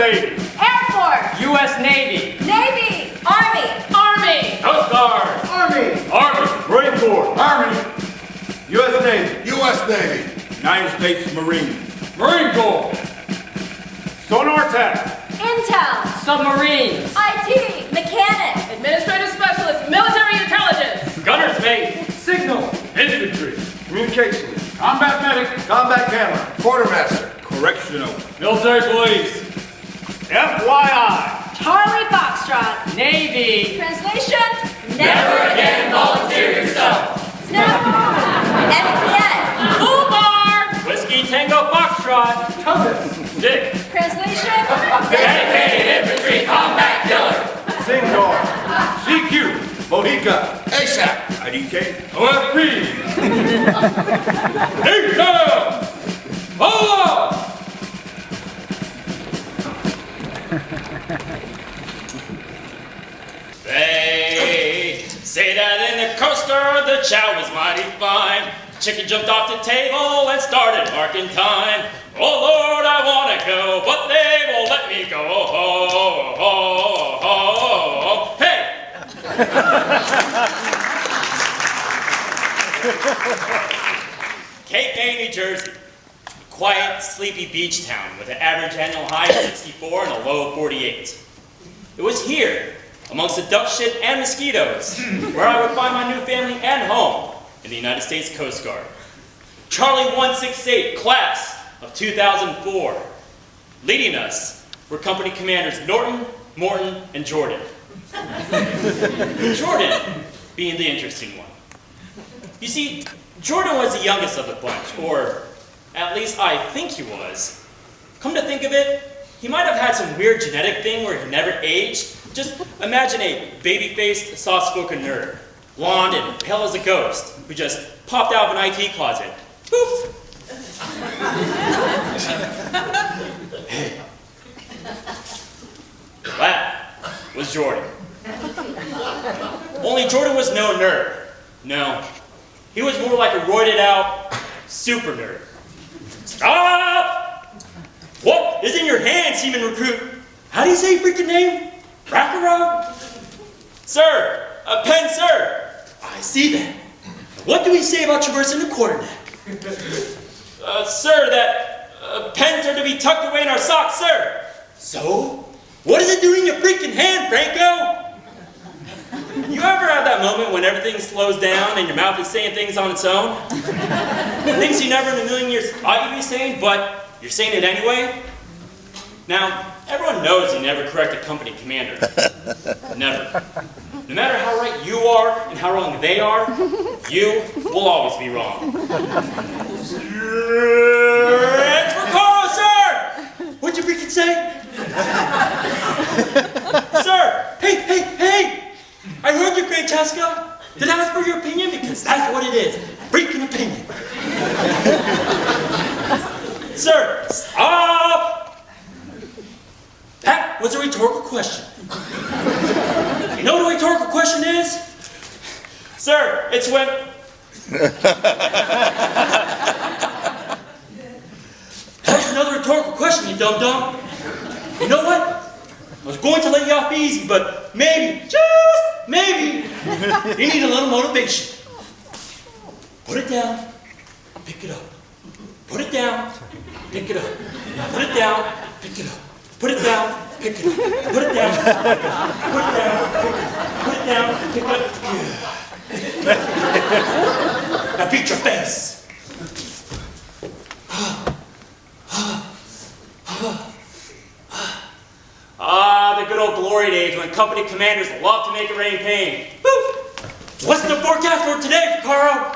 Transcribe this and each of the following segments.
Navy. Air Force. U.S. Navy. Navy. Army. Army. Coast Guard. Army. Army. Marine Corps. Army. U.S. Navy. U.S. Navy. United States Marine. Marine Corps. Sonar Tech. Intel. Submarines. IT. Mechanic. Administrative specialist, military intelligence. Gunner's mate. Signal. Infantry. Communications. Combat medic. Combat camera. Quartermaster. Correctional. Military police. FYI. Charlie Foxtrot. Navy. Translation. Never again volunteer yourself. MTN. Bar. Whiskey Tango Foxtrot. Compass. Dick. Translation. Dedicated infantry combat killer. Singar. CQ. Mohica. ASAP. IDK. OFP. Intel. Follow. They say that in the Coast Guard the chow was mighty fine. Chicken jumped off the table and started marking time. Oh Lord, I want to go, but they won't let me go. Oh, oh, oh, oh. Hey! Cape May, New Jersey. A quiet, sleepy beach town with an average annual high of 64 and a low of 48. It was here, amongst the duck shit and mosquitoes, where I would find my new family and home in the United States Coast Guard. Charlie 168, class of 2004. Leading us were company commanders Norton, Morton, and Jordan. Jordan being the interesting one. You see, Jordan was the youngest of the bunch, or at least I think he was. Come to think of it, he might have had some weird genetic thing where he never aged. Just imagine a baby-faced, soft-spoken nerd, blonde and pale as a ghost, who just popped out of an IT closet. Boop! Hey. That was Jordan. Only Jordan was no nerd. No. He was more like a roided-out super nerd. Stop! What is in your hand, seaman recruit? How do you say your freaking name? Fracaro? Sir, a pen, sir. I see that. What do we say about traversing the quarterdeck? Sir, that pens are to be tucked away in our socks, sir. So? What is it doing in your freaking hand, Franco? You ever have that moment when everything slows down and your mouth is saying things on its own? Things you never in a million years thought you'd be saying, but you're saying it anyway? Now, everyone knows you never correct a company commander. Never. No matter how right you are and how wrong they are, you will always be wrong. It's Fracaro, sir! What'd you freaking say? Sir! Hey! I heard you, Francesca. Did I ask for your opinion? Because that's what it is. Freaking opinion. Sir, stop! That was a rhetorical question. You know what a rhetorical question is? Sir, it's when... That's another rhetorical question, you dum-dum. You know what? I was going to let you off easy, but maybe, just maybe, you need a little motivation. Put it down, pick it up. Put it down, pick it up. Put it down, pick it up. Put it down, pick it up. Put it down, put it down, put it down, pick it up. Now beat your face. The good old glory days when company commanders love to make it rain pain. Woo! What's the forecast for today, Fracaro?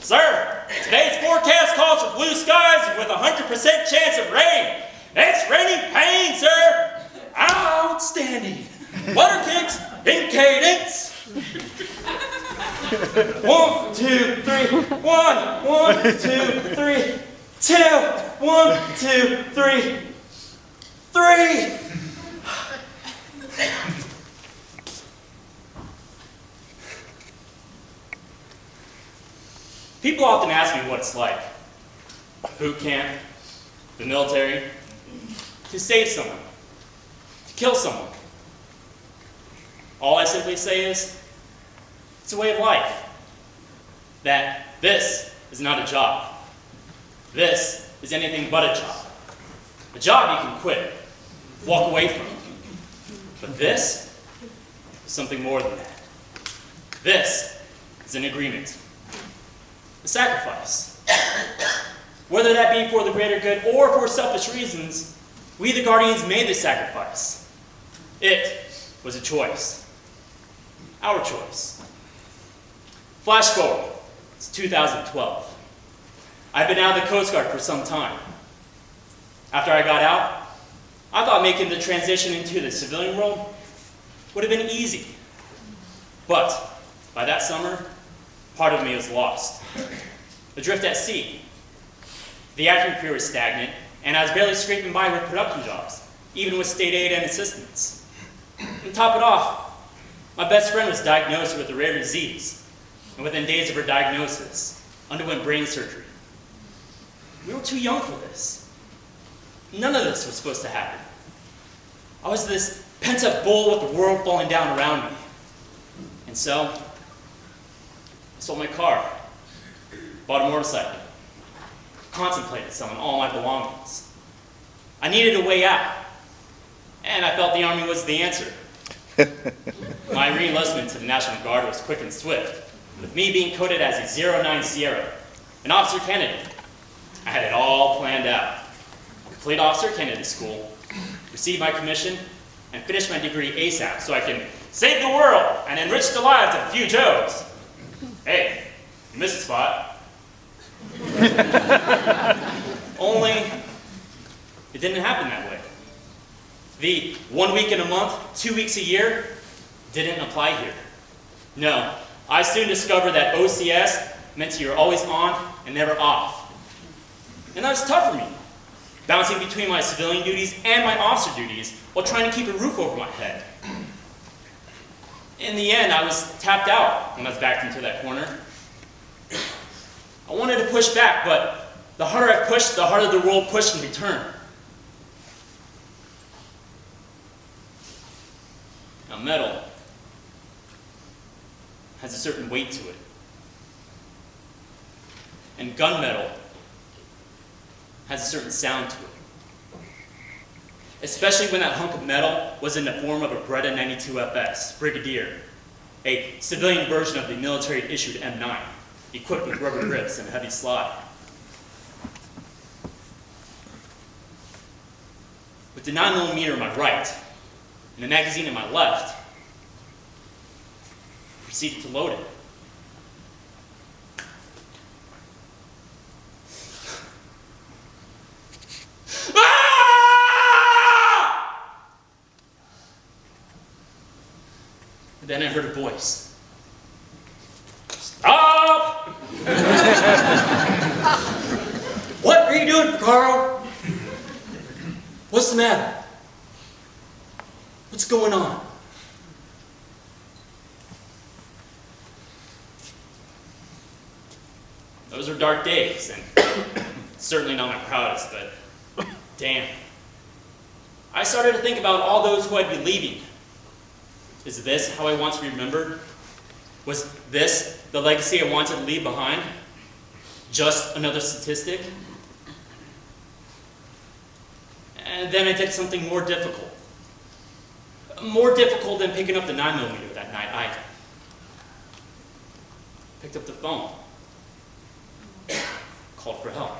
Sir, today's forecast calls for blue skies with 100% chance of rain. It's raining pain, sir. Outstanding. Water kicks in cadence. 1, 2, 3. 1, 2, 3. 2. 1, 2, 3. 3. People often ask me what it's like. Boot camp, the military, to save someone, kill someone. All I simply say is, it's a way of life. That this is not a job. This is anything but a job. A job you can quit, walk away from. But this is something more than that. This is an agreement. A sacrifice. Whether that be for the greater good or for selfish reasons, we the Guardians made this sacrifice. It was a choice. Our choice. Flash forward. It's 2012. I've been out of the Coast Guard for some time. After I got out, I thought making the transition into the civilian world would have been easy. But by that summer, part of me was lost. Adrift at sea. The acting career was stagnant, and I was barely scraping by with production jobs, even with state aid and assistance. And to top it off, my best friend was diagnosed with a rare disease, and within days of her diagnosis, underwent brain surgery. We were too young for this. None of this was supposed to happen. I was this pent-up bull with the world falling down around me. And so, I sold my car, bought a motorcycle, contemplated selling all my belongings. I needed a way out, and I felt the Army was the answer. My re-enlistment to the National Guard was quick and swift, with me being coded as a 09 Sierra, an officer candidate. I had it all planned out. Complete officer candidate school, receive my commission, and finish my degree ASAP so I can save the world and enrich the lives of a few Joes. Hey, you missed a spot. Only, it didn't happen that way. The 1 week in a month, 2 weeks a year, didn't apply here. No, I soon discovered that OCS meant you're always on and never off. And that was tough for me, bouncing between my civilian duties and my officer duties while trying to keep a roof over my head. In the end, I was tapped out when I was backed into that corner. I wanted to push back, but the harder I pushed, the harder the world pushed in return. Now, metal has a certain weight to it. And gunmetal has a certain sound to it. Especially when that hunk of metal was in the form of a Beretta 92FS Brigadier, a civilian version of the military-issued M9, equipped with rubber grips and a heavy slide. With the 9mm in my right and the magazine in my left, I proceeded to load it. Then I heard a voice. Stop! What are you doing, Fracaro? What's the matter? What's going on? Those were dark days, and certainly not my proudest, but damn. I started to think about all those who I'd be leaving. Is this how I want to be remembered? Was this the legacy I wanted to leave behind? Just another statistic? And then I did something more difficult. More difficult than picking up the 9mm that night. I picked up the phone. Called for help.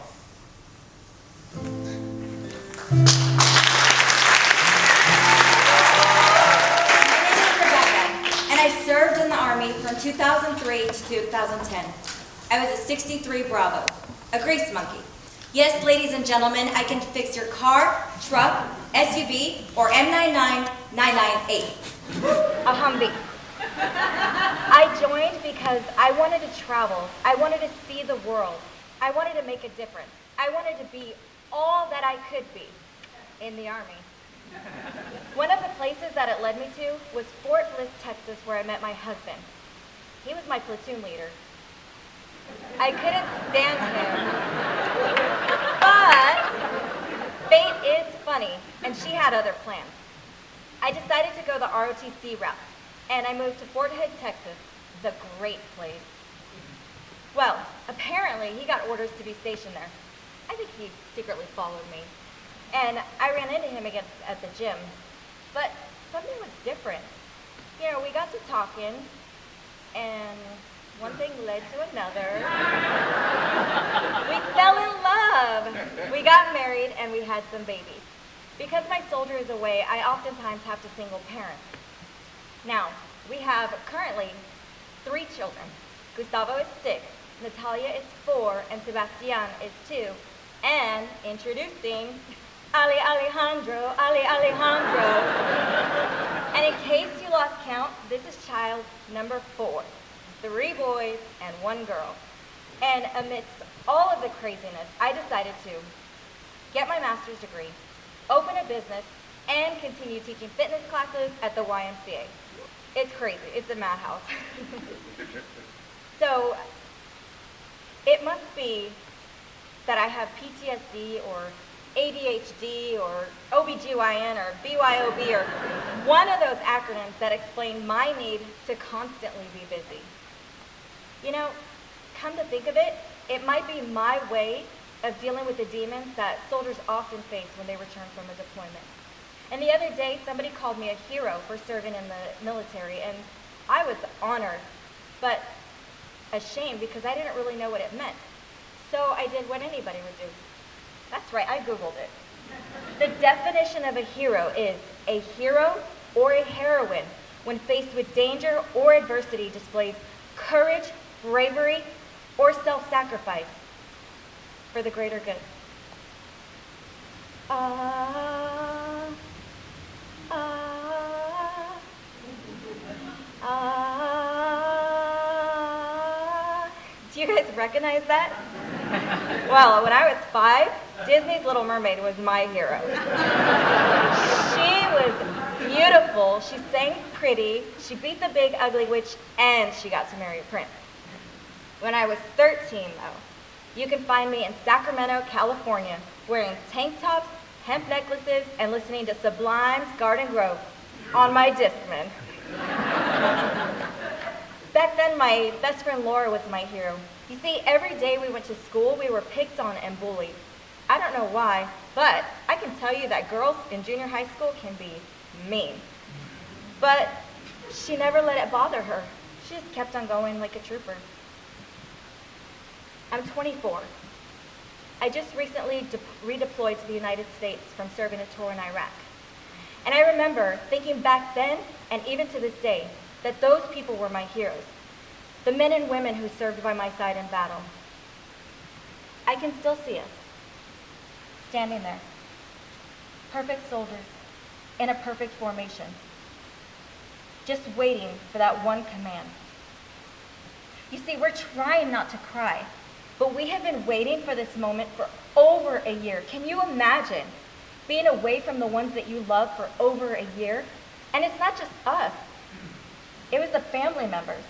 I served in the Army from 2003 to 2010. I was a 63 Bravo, a grease monkey. Yes, ladies and gentlemen, I can fix your car, truck, SUV, or M99 998. A Humvee. I joined because I wanted to travel. I wanted to see the world. I wanted to make a difference. I wanted to be all that I could be in the Army. One of the places that it led me to was Fort Bliss, Texas, where I met my husband. He was my platoon leader. I couldn't stand him, but fate is funny, and she had other plans. I decided to go the ROTC route, and I moved to Fort Hood, Texas, the great place. Well, apparently he got orders to be stationed there. I think he secretly followed me. And I ran into him again at the gym. But something was different. You know, we got to talking, and one thing led to another. We fell in love. We got married, and we had some babies. Because my soldier is away, I oftentimes have to single parent. Now, we have currently 3 children. Gustavo is 6, Natalia is 4, and Sebastian is 2. And introducing Ali Alejandro. And in case you lost count, this is child number 4. 3 boys and 1 girl. And amidst all of the craziness, I decided to get my master's degree, open a business, and continue teaching fitness classes at the YMCA. It's crazy. It's a madhouse. So it must be that I have PTSD or ADHD or OBGYN or BYOB or one of those acronyms that explain my need to constantly be busy. You know, come to think of it, it might be my way of dealing with the demons that soldiers often face when they return from a deployment. And the other day, somebody called me a hero for serving in the military, and I was honored, but ashamed because I didn't really know what it meant. So I did what anybody would do. That's right, I Googled it. The definition of a hero is a hero or a heroine when faced with danger or adversity displays courage, bravery, or self-sacrifice for the greater good. Do you guys recognize that? Well, when I was 5, Disney's Little Mermaid was my hero. She was beautiful, she sang pretty, she beat the big ugly witch, and she got to marry a prince. When I was 13, though, you can find me in Sacramento, California, wearing tank tops, hemp necklaces, and listening to Sublime's Garden Grove on my Discman. Back then, my best friend Laura was my hero. You see, every day we went to school, we were picked on and bullied. I don't know why, but I can tell you that girls in junior high school can be mean. But she never let it bother her. She just kept on going like a trooper. I'm 24. I just recently redeployed to the United States from serving a tour in Iraq. And I remember thinking back then, and even to this day, that those people were my heroes, the men and women who served by my side in battle. I can still see us, standing there, perfect soldiers, in a perfect formation, just waiting for that one command. You see, we're trying not to cry, but we have been waiting for this moment for over a year. Can you imagine being away from the ones that you love for over a year? And it's not just us. It was the family members,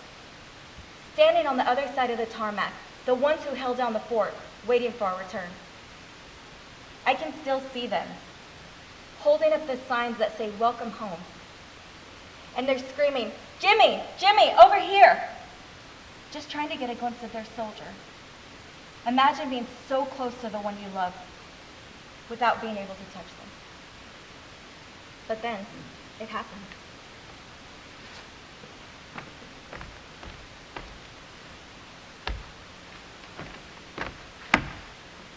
standing on the other side of the tarmac, the ones who held down the fort, waiting for our return. I can still see them, holding up the signs that say, "Welcome home." And they're screaming, "Jimmy, Jimmy, over here!" Just trying to get a glimpse of their soldier. Imagine being so close to the one you love without being able to touch them. But then, it happened.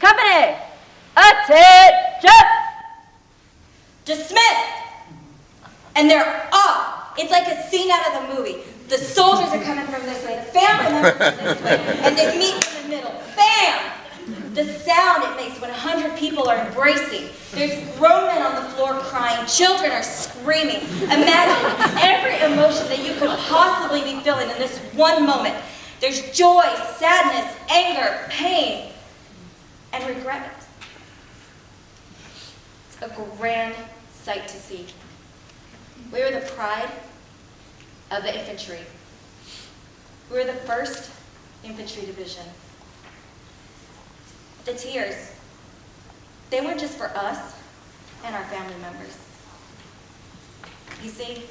Company! Attention! Dismissed! And they're off. It's like a scene out of the movie. The soldiers are coming from this way, the family members are this way, and they meet in the middle. Bam! The sound it makes when 100 people are embracing. There's grown men on the floor crying, children are screaming. Imagine every emotion that you could possibly be feeling in this one moment. There's joy, sadness, anger, pain, and regret. It's a grand sight to see. We are the pride of the infantry. We were the 1st Infantry Division. The tears, they weren't just for us and our family members. You see,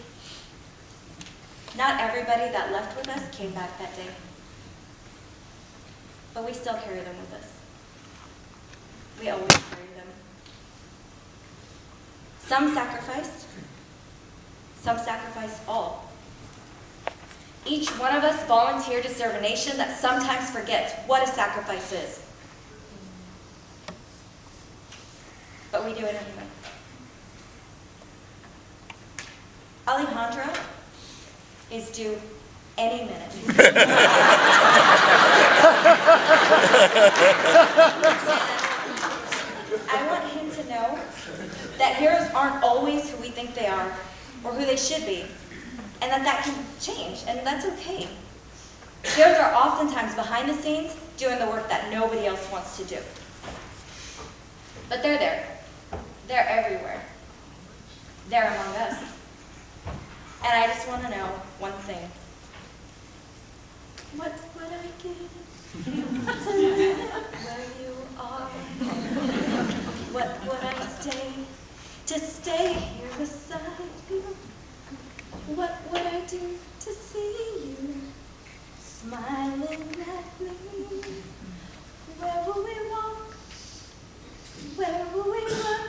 not everybody that left with us came back that day. But we still carry them with us. We always carry them. Some sacrificed all. Each one of us volunteered to serve a nation that sometimes forgets what a sacrifice is. But we do it anyway. Alejandra is due any minute. I want him to know that heroes aren't always who we think they are or who they should be, and that can change, and that's okay. Heroes are oftentimes behind the scenes doing the work that nobody else wants to do. But they're there. They're everywhere. They're among us. And I just want to know one thing. What would I give to live where you are? What would I stay here beside you? What would I do to see you smiling at me? Where will we walk? Where will we run?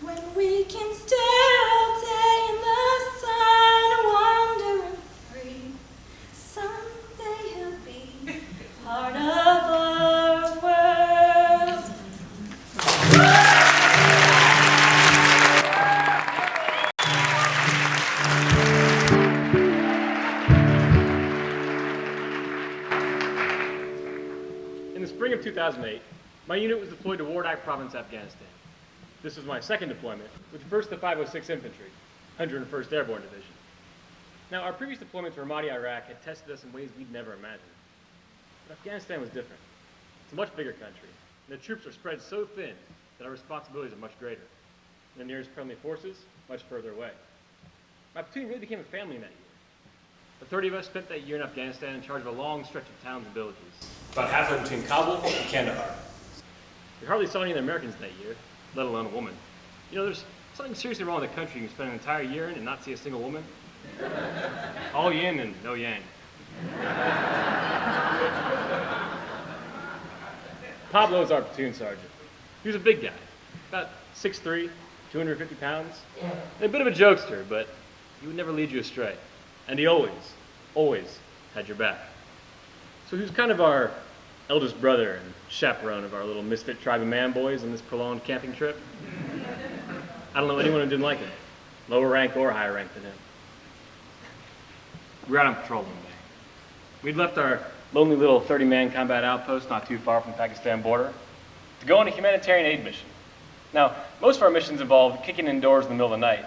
When we can stay all day in the sun, wandering free. Someday he'll be part of our world. In the spring of 2008, my unit was deployed to Wardak Province, Afghanistan. This was my second deployment with 1st to 506 Infantry, 101st Airborne Division. Now, our previous deployments to Ramadi, Iraq had tested us in ways we'd never imagined. But Afghanistan was different. It's a much bigger country, and the troops are spread so thin that our responsibilities are much greater. And the nearest friendly forces, much further away. My platoon really became a family in that year. The 30 of us spent that year in Afghanistan in charge of a long stretch of towns and villages, about halfway between Kabul and Kandahar. We hardly saw any of the Americans that year, let alone a woman. You know, there's something seriously wrong with a country you can spend an entire year in and not see a single woman. All yin and no yang. Pablo is our platoon sergeant. He was a big guy, about 6'3", 250 pounds, and a bit of a jokester, but he would never lead you astray. And he always had your back. So he was kind of our eldest brother and chaperone of our little misfit tribe of man boys on this prolonged camping trip. I don't know anyone who didn't like him, lower rank or higher rank than him. We were out on patrol one day. We'd left our lonely little 30-man combat outpost not too far from the Pakistan border to go on a humanitarian aid mission. Now, most of our missions involved kicking indoors in the middle of the night,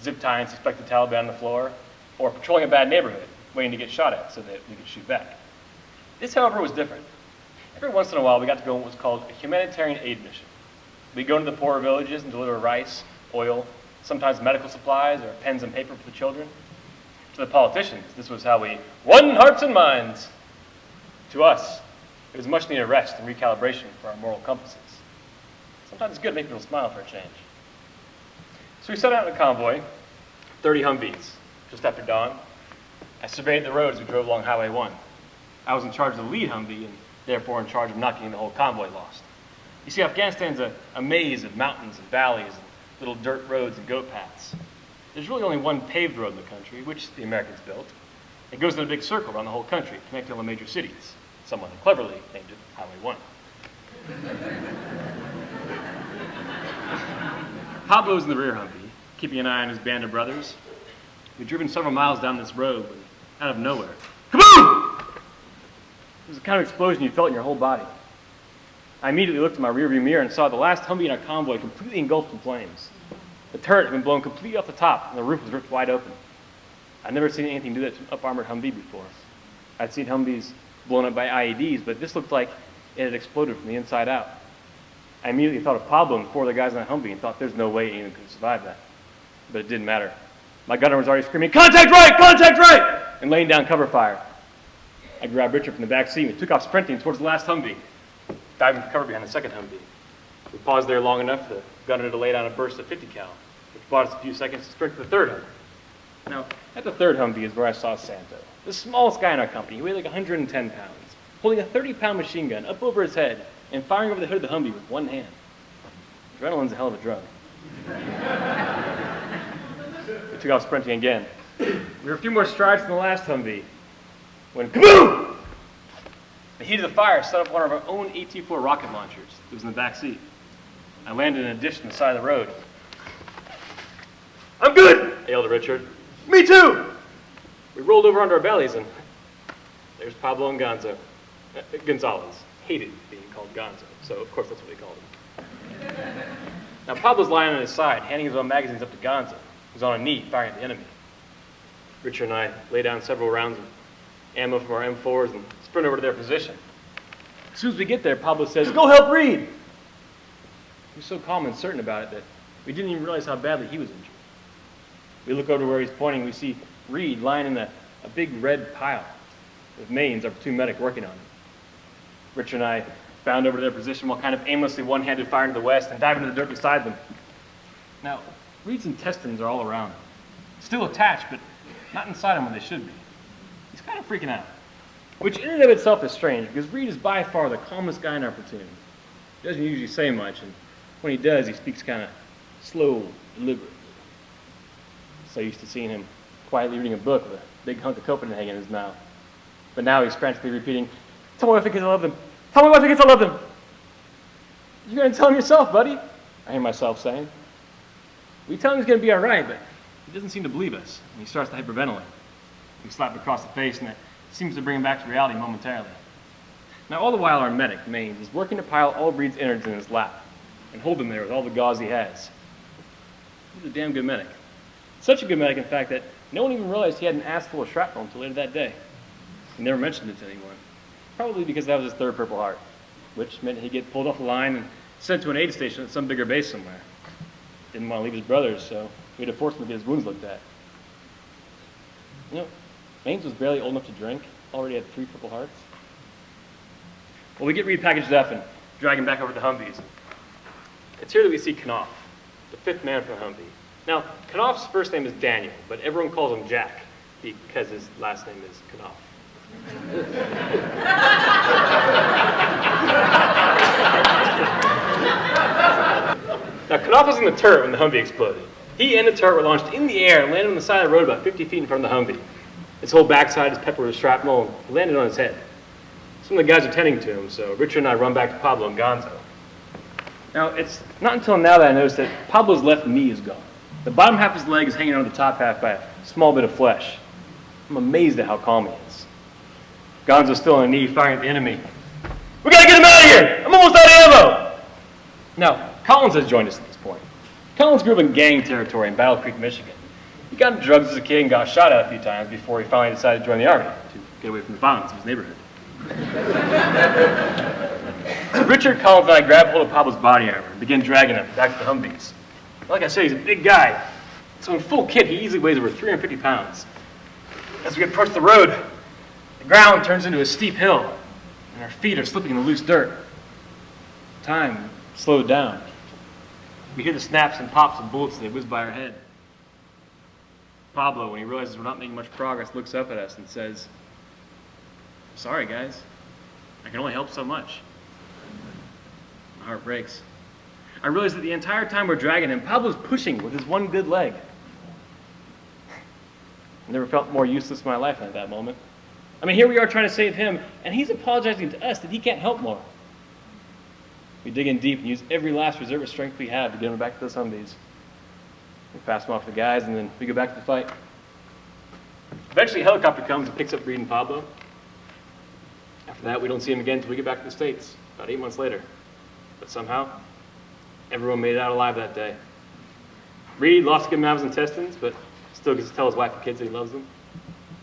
zip tying suspected Taliban on the floor, or patrolling a bad neighborhood, waiting to get shot at so that we could shoot back. This, however, was different. Every once in a while, we got to go on what was called a humanitarian aid mission. We'd go into the poorer villages and deliver rice, oil, sometimes medical supplies or pens and paper for the children. To the politicians, this was how we won hearts and minds. To us, it was much needed rest and recalibration for our moral compasses. Sometimes it's good to make people smile for a change. So we set out in a convoy, 30 Humvees, just after dawn. I surveyed the road as we drove along Highway 1. I was in charge of the lead Humvee and therefore in charge of not getting the whole convoy lost. You see, Afghanistan's a maze of mountains and valleys and little dirt roads and goat paths. There's really only one paved road in the country, which the Americans built. It goes in a big circle around the whole country, connecting all the major cities. Someone cleverly named it Highway 1. Pablo's in the rear Humvee, keeping an eye on his band of brothers. We'd driven several miles down this road when, out of nowhere, kaboom! It was the kind of explosion you felt in your whole body. I immediately looked at my rearview mirror and saw the last Humvee in our convoy completely engulfed in flames. The turret had been blown completely off the top, and the roof was ripped wide open. I'd never seen anything do that to an up-armored Humvee before. I'd seen Humvees blown up by IEDs, but this looked like it had exploded from the inside out. I immediately thought of Pablo and 4 other guys on that Humvee and thought there's no way anyone could survive that. But it didn't matter. My gunner was already screaming, "Contact right! Contact right!" and laying down cover fire. I grabbed Richard from the back seat and took off sprinting towards the last Humvee, diving for cover behind the second Humvee. We paused there long enough for the gunner to lay down a burst of 50 cal. which bought us a few seconds to sprint to the third Humvee. Now, at the third Humvee is where I saw Santo, the smallest guy in our company. He weighed like 110 pounds, holding a 30-pound machine gun up over his head and firing over the hood of the Humvee with one hand. Adrenaline's a hell of a drug. We took off sprinting again. We were a few more strides from the last Humvee when kaboom! The heat of the fire set up one of our own AT-4 rocket launchers that was in the back seat. I landed in a ditch on the side of the road. "I'm good!" I yelled at Richard. "Me too!" We rolled over onto our bellies and there's Pablo and Gonzalez. Hated being called Gonzo, so of course that's what we called him. Now Pablo's lying on his side, handing his own magazines up to Gonzo, who's on a knee firing at the enemy. Richard and I lay down several rounds of ammo from our M4s and sprint over to their position. As soon as we get there, Pablo says, "Go help Reed!" He was so calm and certain about it that we didn't even realize how badly he was injured. We look over to where he's pointing, we see Reed lying in a big red pile with Maines, our platoon medic, working on him. Richard and I bound over to their position while kind of aimlessly one-handed firing to the west and diving into the dirt beside them. Now, Reed's intestines are all around him. Still attached, but not inside him where they should be. He's kind of freaking out, which in and of itself is strange because Reed is by far the calmest guy in our platoon. He doesn't usually say much, and when he does, he speaks kind of slow, deliberately. So used to seeing him quietly reading a book with a big hunk of Copenhagen in his mouth. But now he's frantically repeating, "Tell my wife and kids I love them. Tell my wife and kids I love them." "You're going to tell him yourself, buddy," I hear myself saying. We tell him he's going to be all right, but he doesn't seem to believe us, and he starts to hyperventilate. We slap him across the face, and that seems to bring him back to reality momentarily. Now, all the while, our medic, Maines, is working to pile all of Reed's innards in his lap and hold them there with all the gauze he has. He's a damn good medic. Such a good medic, in fact, that no one even realized he had an ass full of shrapnel until later that day. He never mentioned it to anyone, probably because that was his third Purple Heart, which meant he'd get pulled off the line and sent to an aid station at some bigger base somewhere. Didn't want to leave his brothers, so we had to force him to get his wounds looked at. You know, Maines was barely old enough to drink, already had 3 Purple Hearts. Well, we get Reed packaged up and drag him back over to the Humvees. It's here that we see Knopf, the 5th man from the Humvee. Now, Knopf's first name is Daniel, but everyone calls him Jack because his last name is Knopf. Now, Knopf was in the turret when the Humvee exploded. He and the turret were launched in the air and landed on the side of the road about 50 feet in front of the Humvee. His whole backside is peppered with shrapnel and landed on his head. Some of the guys are tending to him, so Richard and I run back to Pablo and Gonzo. Now, it's not until now that I notice that Pablo's left knee is gone. The bottom half of his leg is hanging over the top half by a small bit of flesh. I'm amazed at how calm he is. Gonzo's still on a knee, firing at the enemy. "We gotta get him out of here! I'm almost out of ammo!" Now, Collins has joined us at this point. Collins grew up in gang territory in Battle Creek, Michigan. He got into drugs as a kid and got shot at a few times before he finally decided to join the Army to get away from the violence of his neighborhood. Richard, Collins, and I grabbed hold of Pablo's body armor and began dragging him back to the Humvees. Like I said, he's a big guy, so in full kit, he easily weighs over 350 pounds. As we approach the road, the ground turns into a steep hill, and our feet are slipping in the loose dirt. Time slowed down. We hear the snaps and pops of bullets as they whiz by our head. Pablo, when he realizes we're not making much progress, looks up at us and says, "Sorry, guys. I can only help so much." My heart breaks. I realize that the entire time we're dragging him, Pablo's pushing with his one good leg. I never felt more useless in my life than at that moment. I mean, here we are trying to save him, and he's apologizing to us that he can't help more. We dig in deep and use every last reserve of strength we have to get him back to those Humvees. We pass him off to the guys, and then we go back to the fight. Eventually, a helicopter comes and picks up Reed and Pablo. After that, we don't see him again until we get back to the States, about 8 months later. But somehow, everyone made it out alive that day. Reed lost a good amount of his intestines, but still gets to tell his wife and kids that he loves them.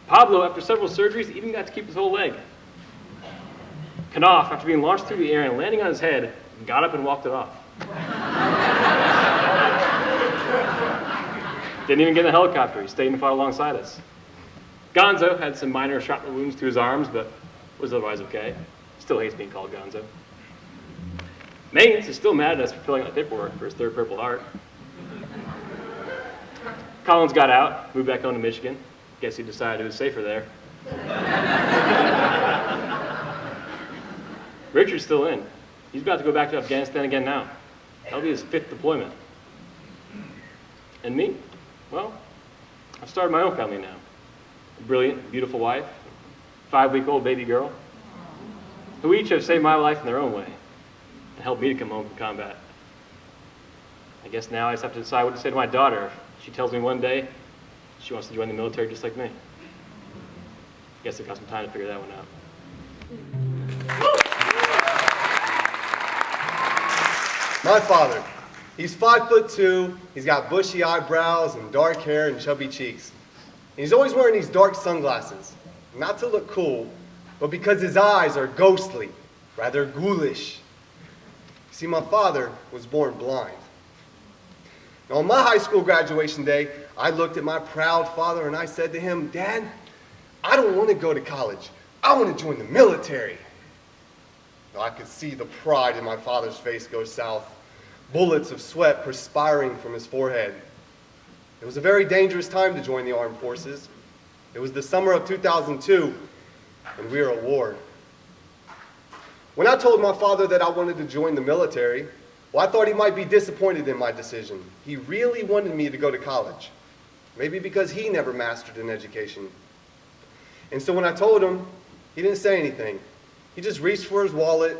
Pablo, after several surgeries, even got to keep his whole leg. Knopf, after being launched through the air and landing on his head, got up and walked it off. Didn't even get in the helicopter. He stayed and fought alongside us. Gonzo had some minor shrapnel wounds to his arms, but was otherwise okay. Still hates being called Gonzo. Maines is still mad at us for filling out the paperwork for his 3rd Purple Heart. Collins got out, moved back home to Michigan. Guess he decided it was safer there. Richard's still in. He's about to go back to Afghanistan again now. That'll be his 5th deployment. And me? Well, I've started my own family now. A brilliant, beautiful wife, 5-week-old baby girl, who each have saved my life in their own way and helped me to come home from combat. I guess now I just have to decide what to say to my daughter if she tells me one day she wants to join the military just like me. I guess it got some time to figure that one out. My father. He's 5'2", he's got bushy eyebrows and dark hair and chubby cheeks. And he's always wearing these dark sunglasses, not to look cool, but because his eyes are ghostly, rather ghoulish. See, my father was born blind. Now, on my high school graduation day, I looked at my proud father and I said to him, "Dad, I don't want to go to college. I want to join the military." Now, I could see the pride in my father's face go south, bullets of sweat perspiring from his forehead. It was a very dangerous time to join the armed forces. It was the summer of 2002, and we were at war. When I told my father that I wanted to join the military, well, I thought he might be disappointed in my decision. He really wanted me to go to college, maybe because he never mastered an education. And so when I told him, he didn't say anything. He just reached for his wallet,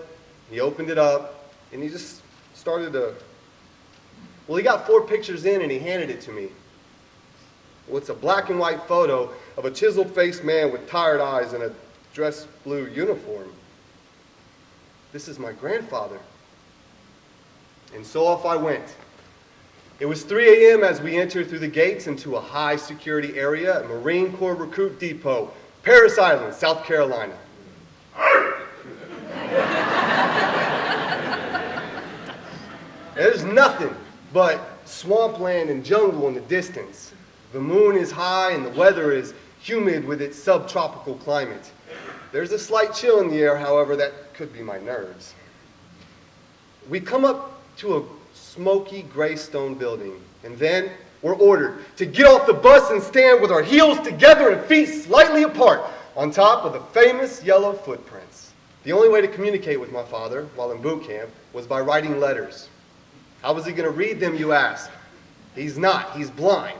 he opened it up, and he just started to, well, he got 4 pictures in and he handed it to me. Well, it's a black and white photo of a chiseled-faced man with tired eyes in a dress blue uniform. This is my grandfather. And so off I went. It was 3 a.m. as we entered through the gates into a high security area at Marine Corps Recruit Depot, Parris Island, South Carolina. There's nothing but swampland and jungle in the distance. The moon is high and the weather is humid with its subtropical climate. There's a slight chill in the air, however, that could be my nerves. We come up to a smoky gray stone building, and then we're ordered to get off the bus and stand with our heels together and feet slightly apart on top of the famous yellow footprints. The only way to communicate with my father while in boot camp was by writing letters. How was he going to read them, you ask? He's not. He's blind.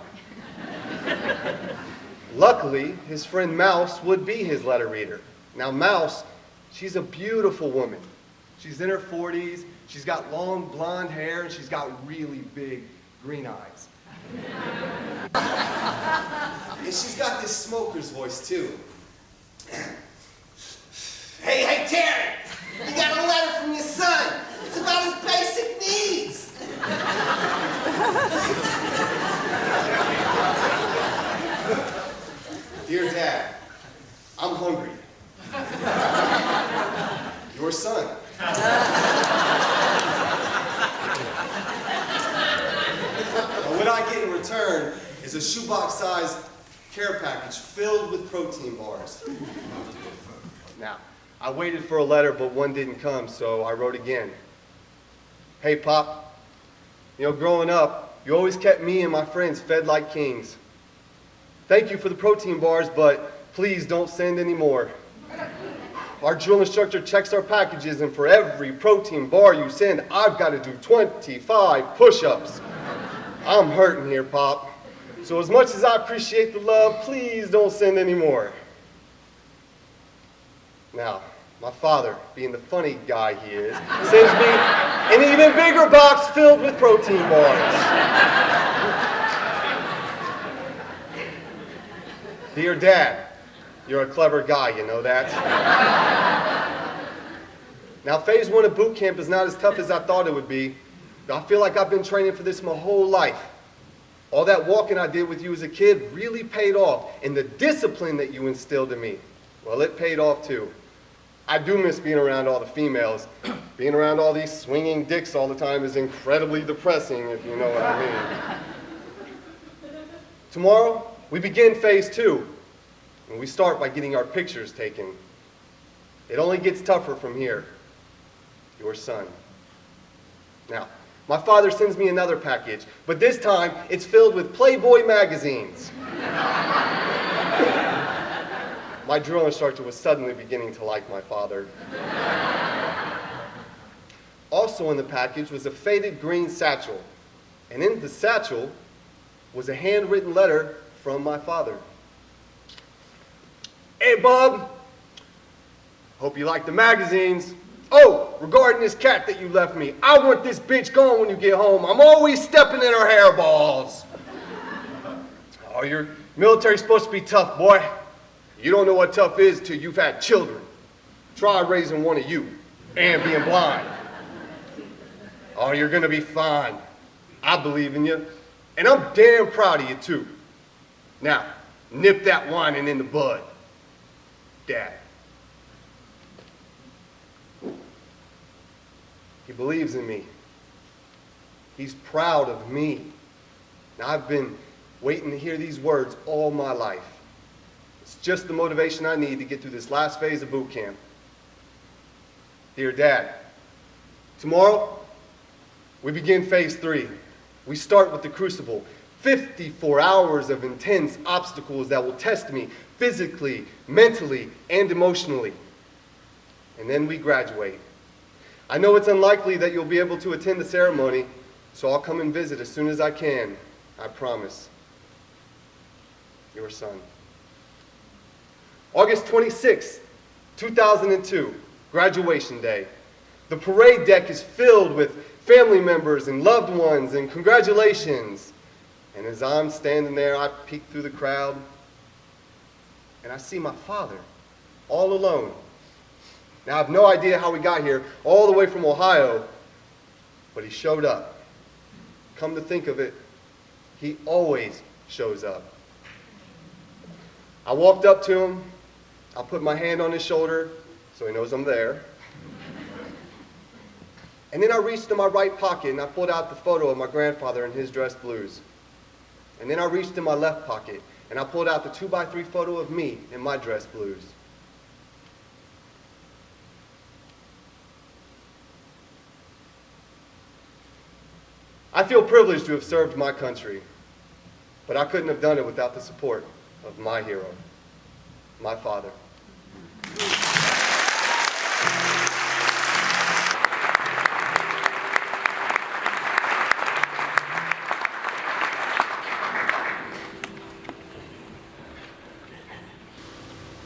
Luckily, his friend Mouse would be his letter reader. Now, Mouse, she's a beautiful woman. She's in her 40s. She's got long blonde hair, and she's got really big green eyes. And she's got this smoker's voice, too. Hey, Terry! You got a letter from your son. It's about his basic needs. Dear Dad, I'm hungry. Your son. What I get in return is a shoebox-sized care package filled with protein bars. Now, I waited for a letter, but one didn't come, so I wrote again. Hey, Pop, you know, growing up, you always kept me and my friends fed like kings. Thank you for the protein bars, but please don't send any more. Our drill instructor checks our packages, and for every protein bar you send, I've got to do 25 push-ups. I'm hurting here, Pop. So as much as I appreciate the love, please don't send any more. Now, my father, being the funny guy he is, sends me an even bigger box filled with protein bars. Dear Dad, you're a clever guy, you know that? Now, phase 1 of boot camp is not as tough as I thought it would be. I feel like I've been training for this my whole life. All that walking I did with you as a kid really paid off, and the discipline that you instilled in me, well, it paid off too. I do miss being around all the females. Being around all these swinging dicks all the time is incredibly depressing, if you know what I mean. Tomorrow, we begin phase 2, and we start by getting our pictures taken. It only gets tougher from here. Your son. Now, My father sends me another package, but this time it's filled with Playboy magazines. My drill instructor was suddenly beginning to like my father. Also in the package was a faded green satchel, and in the satchel was a handwritten letter from my father. Hey, Bub. Hope you like the magazines. Oh, regarding this cat that you left me, I want this bitch gone when you get home. I'm always stepping in her hairballs. Oh, your military's supposed to be tough, boy. You don't know what tough is till you've had children. Try raising one of you and being blind. Oh, you're gonna be fine. I believe in you, and I'm damn proud of you too. Now, nip that whining in the bud, Dad. He believes in me. He's proud of me. Now, I've been waiting to hear these words all my life. It's just the motivation I need to get through this last phase of boot camp. Dear Dad, tomorrow we begin phase 3. We start with the crucible. 54 hours of intense obstacles that will test me physically, mentally, and emotionally. And then we graduate. I know it's unlikely that you'll be able to attend the ceremony, so I'll come and visit as soon as I can. I promise. Your son. August 26, 2002, graduation day. The parade deck is filled with family members and loved ones and congratulations. And as I'm standing there, I peek through the crowd and I see my father all alone. Now, I have no idea how we got here, all the way from Ohio, but he showed up. Come to think of it, he always shows up. I walked up to him, I put my hand on his shoulder so he knows I'm there. And then I reached in my right pocket and I pulled out the photo of my grandfather in his dress blues. And then I reached in my left pocket and I pulled out the 2x3 photo of me in my dress blues. I feel privileged to have served my country, but I couldn't have done it without the support of my hero, my father.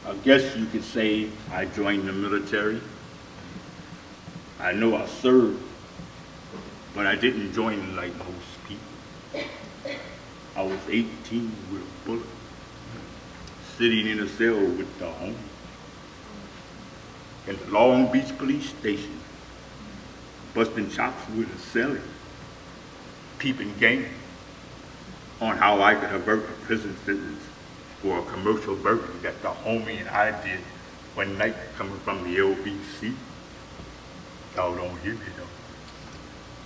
I guess you could say I joined the military. I know I served, but I didn't join like most people. I was 18 with a bullet, sitting in a cell with the homie in the Long Beach police station, busting chops with a cellie, peeping game on how I could avert a prison sentence for a commercial burglary that the homie and I did one night coming from the LBC. Y'all don't hear me though.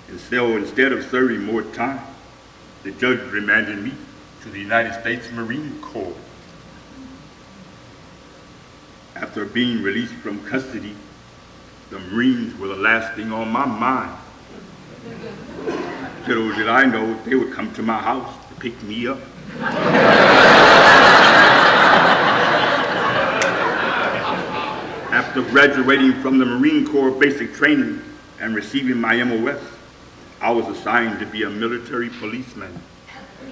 And so instead of serving more time, the judge remanded me to the United States Marine Corps. After being released from custody, the Marines were the last thing on my mind. Little did I know they would come to my house to pick me up. After graduating from the Marine Corps basic training and receiving my MOS, I was assigned to be a military policeman.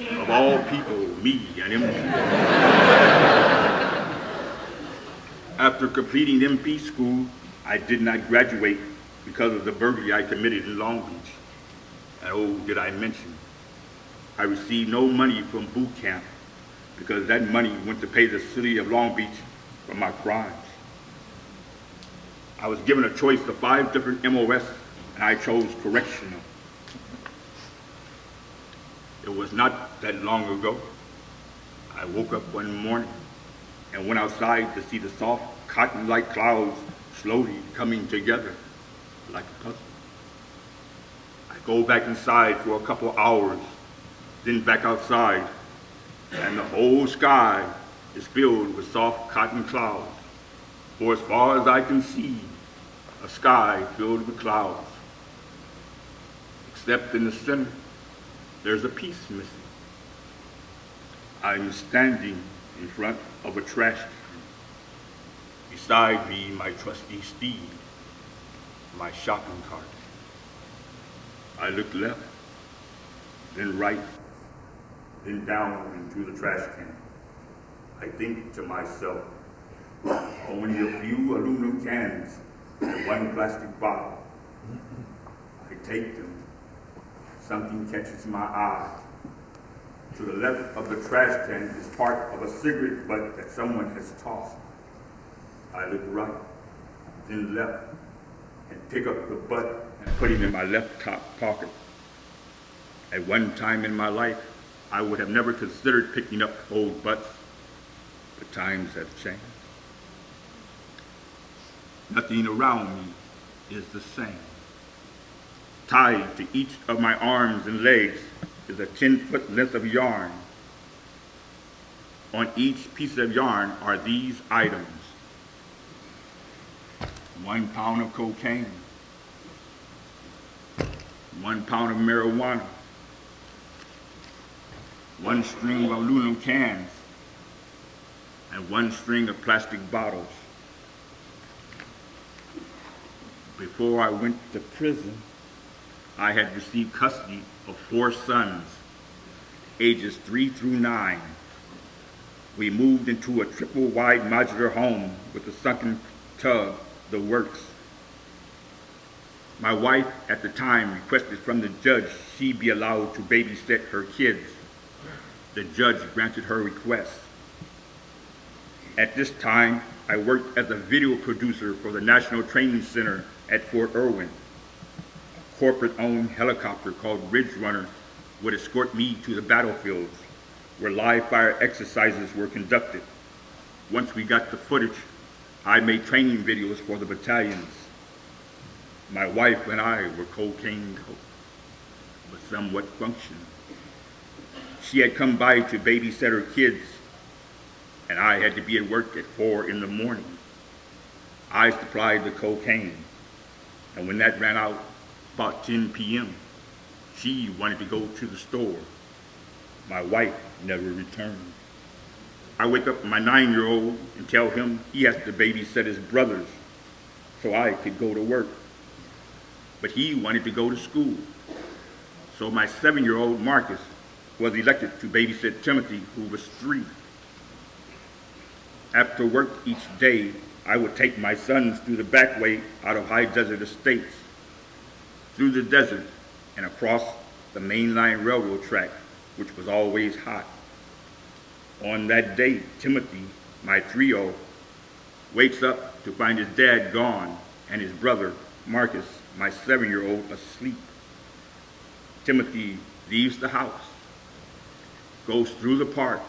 Of all people, me and MP. After completing MP school, I did not graduate because of the burglary I committed in Long Beach. And oh, did I mention, I received no money from boot camp because that money went to pay the city of Long Beach for my crimes. I was given a choice of 5 different MOS, and I chose correctional. It was not that long ago. I woke up one morning and went outside to see the soft cotton-like clouds slowly coming together like a puzzle. I go back inside for a couple hours, then back outside, and the whole sky is filled with soft cotton clouds. For as far as I can see, a sky filled with clouds. except in the center, there's a piece missing. I'm standing in front of a trash can. Beside me, my trusty steed, my shopping cart. I look left, then right, then down into the trash can. I think to myself, only a few aluminum cans and one plastic bottle. I take them. Something catches my eye. To the left of the trash can is part of a cigarette butt that someone has tossed. I look right, then left, and pick up the butt and put it in my left top pocket. At one time in my life, I would have never considered picking up old butts, but times have changed. Nothing around me is the same. Tied to each of my arms and legs is a 10-foot length of yarn. On each piece of yarn are these items: 1 pound of cocaine, 1 pound of marijuana, 1 string of aluminum cans, and 1 string of plastic bottles. Before I went to prison, I had received custody of 4 sons, ages 3 through 9. We moved into a triple-wide modular home with a sunken tub, the works. My wife at the time requested from the judge she be allowed to babysit her kids. The judge granted her request. At this time, I worked as a video producer for the National Training Center at Fort Irwin. A corporate-owned helicopter called Ridge Runner would escort me to the battlefields where live fire exercises were conducted. Once we got the footage, I made training videos for the battalions. My wife and I were cocaine coked, but somewhat functional. She had come by to babysit her kids, and I had to be at work at 4 in the morning. I supplied the cocaine, and when that ran out about 10 p.m., she wanted to go to the store. My wife never returned. I wake up my 9-year-old and tell him he has to babysit his brothers so I could go to work. But he wanted to go to school. So my 7-year-old Marcus was elected to babysit Timothy, who was 3. After work each day, I would take my sons through the back way out of high desert estates, through the desert and across the mainline railroad track, which was always hot. On that day, Timothy, my 3-year-old, wakes up to find his dad gone and his brother, Marcus, my 7-year-old, asleep. Timothy leaves the house, goes through the park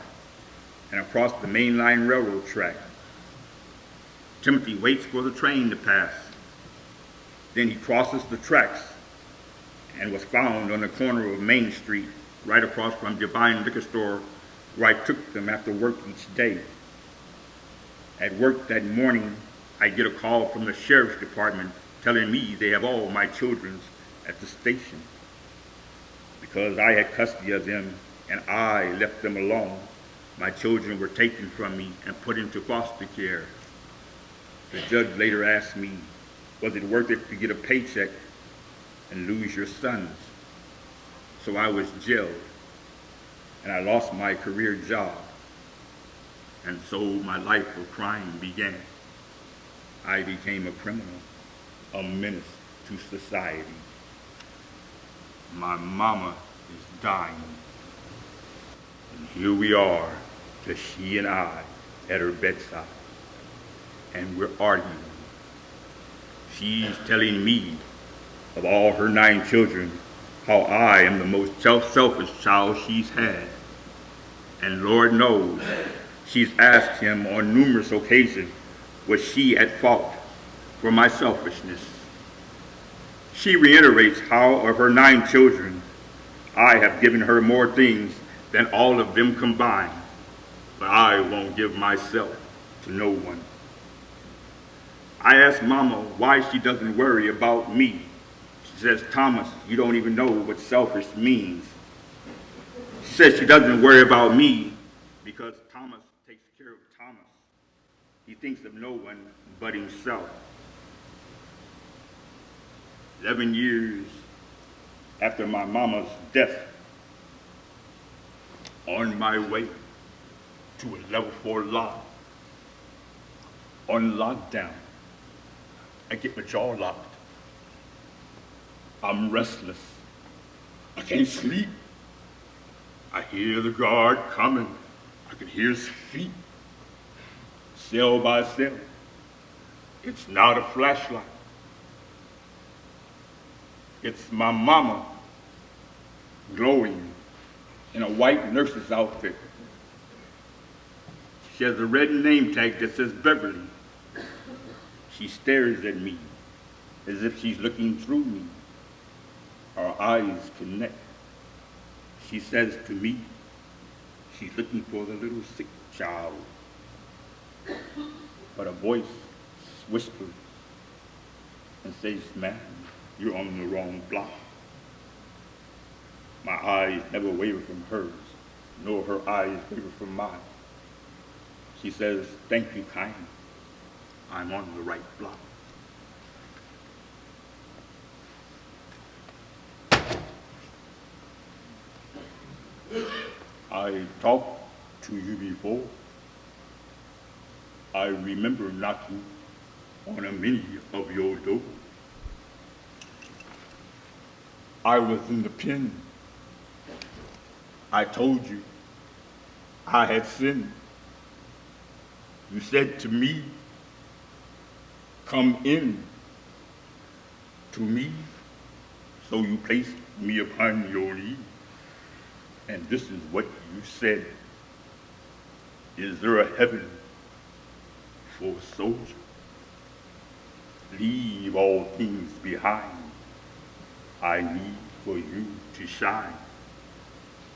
and across the mainline railroad track. Timothy waits for the train to pass. Then he crosses the tracks and was found on the corner of Main Street, right across from Divine Liquor Store, where I took them after work each day. At work that morning, I get a call from the sheriff's department telling me they have all my children at the station. Because I had custody of them and I left them alone, my children were taken from me and put into foster care. The judge later asked me, was it worth it to get a paycheck and lose your sons? So I was jailed, and I lost my career job, and so my life of crime began. I became a criminal, a menace to society. My mama is dying, and here we are, just she and I at her bedside, and we're arguing. She's telling me of all her 9 children, how I am the most selfish child she's had. And Lord knows, she's asked him on numerous occasions, was she at fault for my selfishness? She reiterates how of her 9 children, I have given her more things than all of them combined, but I won't give myself to no one. I asked Mama why she doesn't worry about me. She She says, Thomas, you don't even know what selfish means. She says she doesn't worry about me because Thomas takes care of Thomas. He thinks of no one but himself. 11 years after my mama's death, on my way to a level 4 lot, on lockdown, I get my jaw locked. I'm restless. I can't sleep. I hear the guard coming. I can hear his feet, cell by cell. It's not a flashlight. It's my mama glowing in a white nurse's outfit. She has a red name tag that says Beverly. She stares at me as if she's looking through me. Our eyes connect. She says to me, she's looking for the little sick child. But a voice whispers and says, ma'am, you're on the wrong block. My eyes never waver from hers, nor her eyes waver from mine. She says, thank you kindly. I'm on the right block. I talked to you before. I remember knocking on a many of your doors. I was in the pen. I told you I had sinned. You said to me, come in to me. So you placed me upon your knee. And this is what you said. Is there a heaven for a soldier? Leave all things behind. I need for you to shine.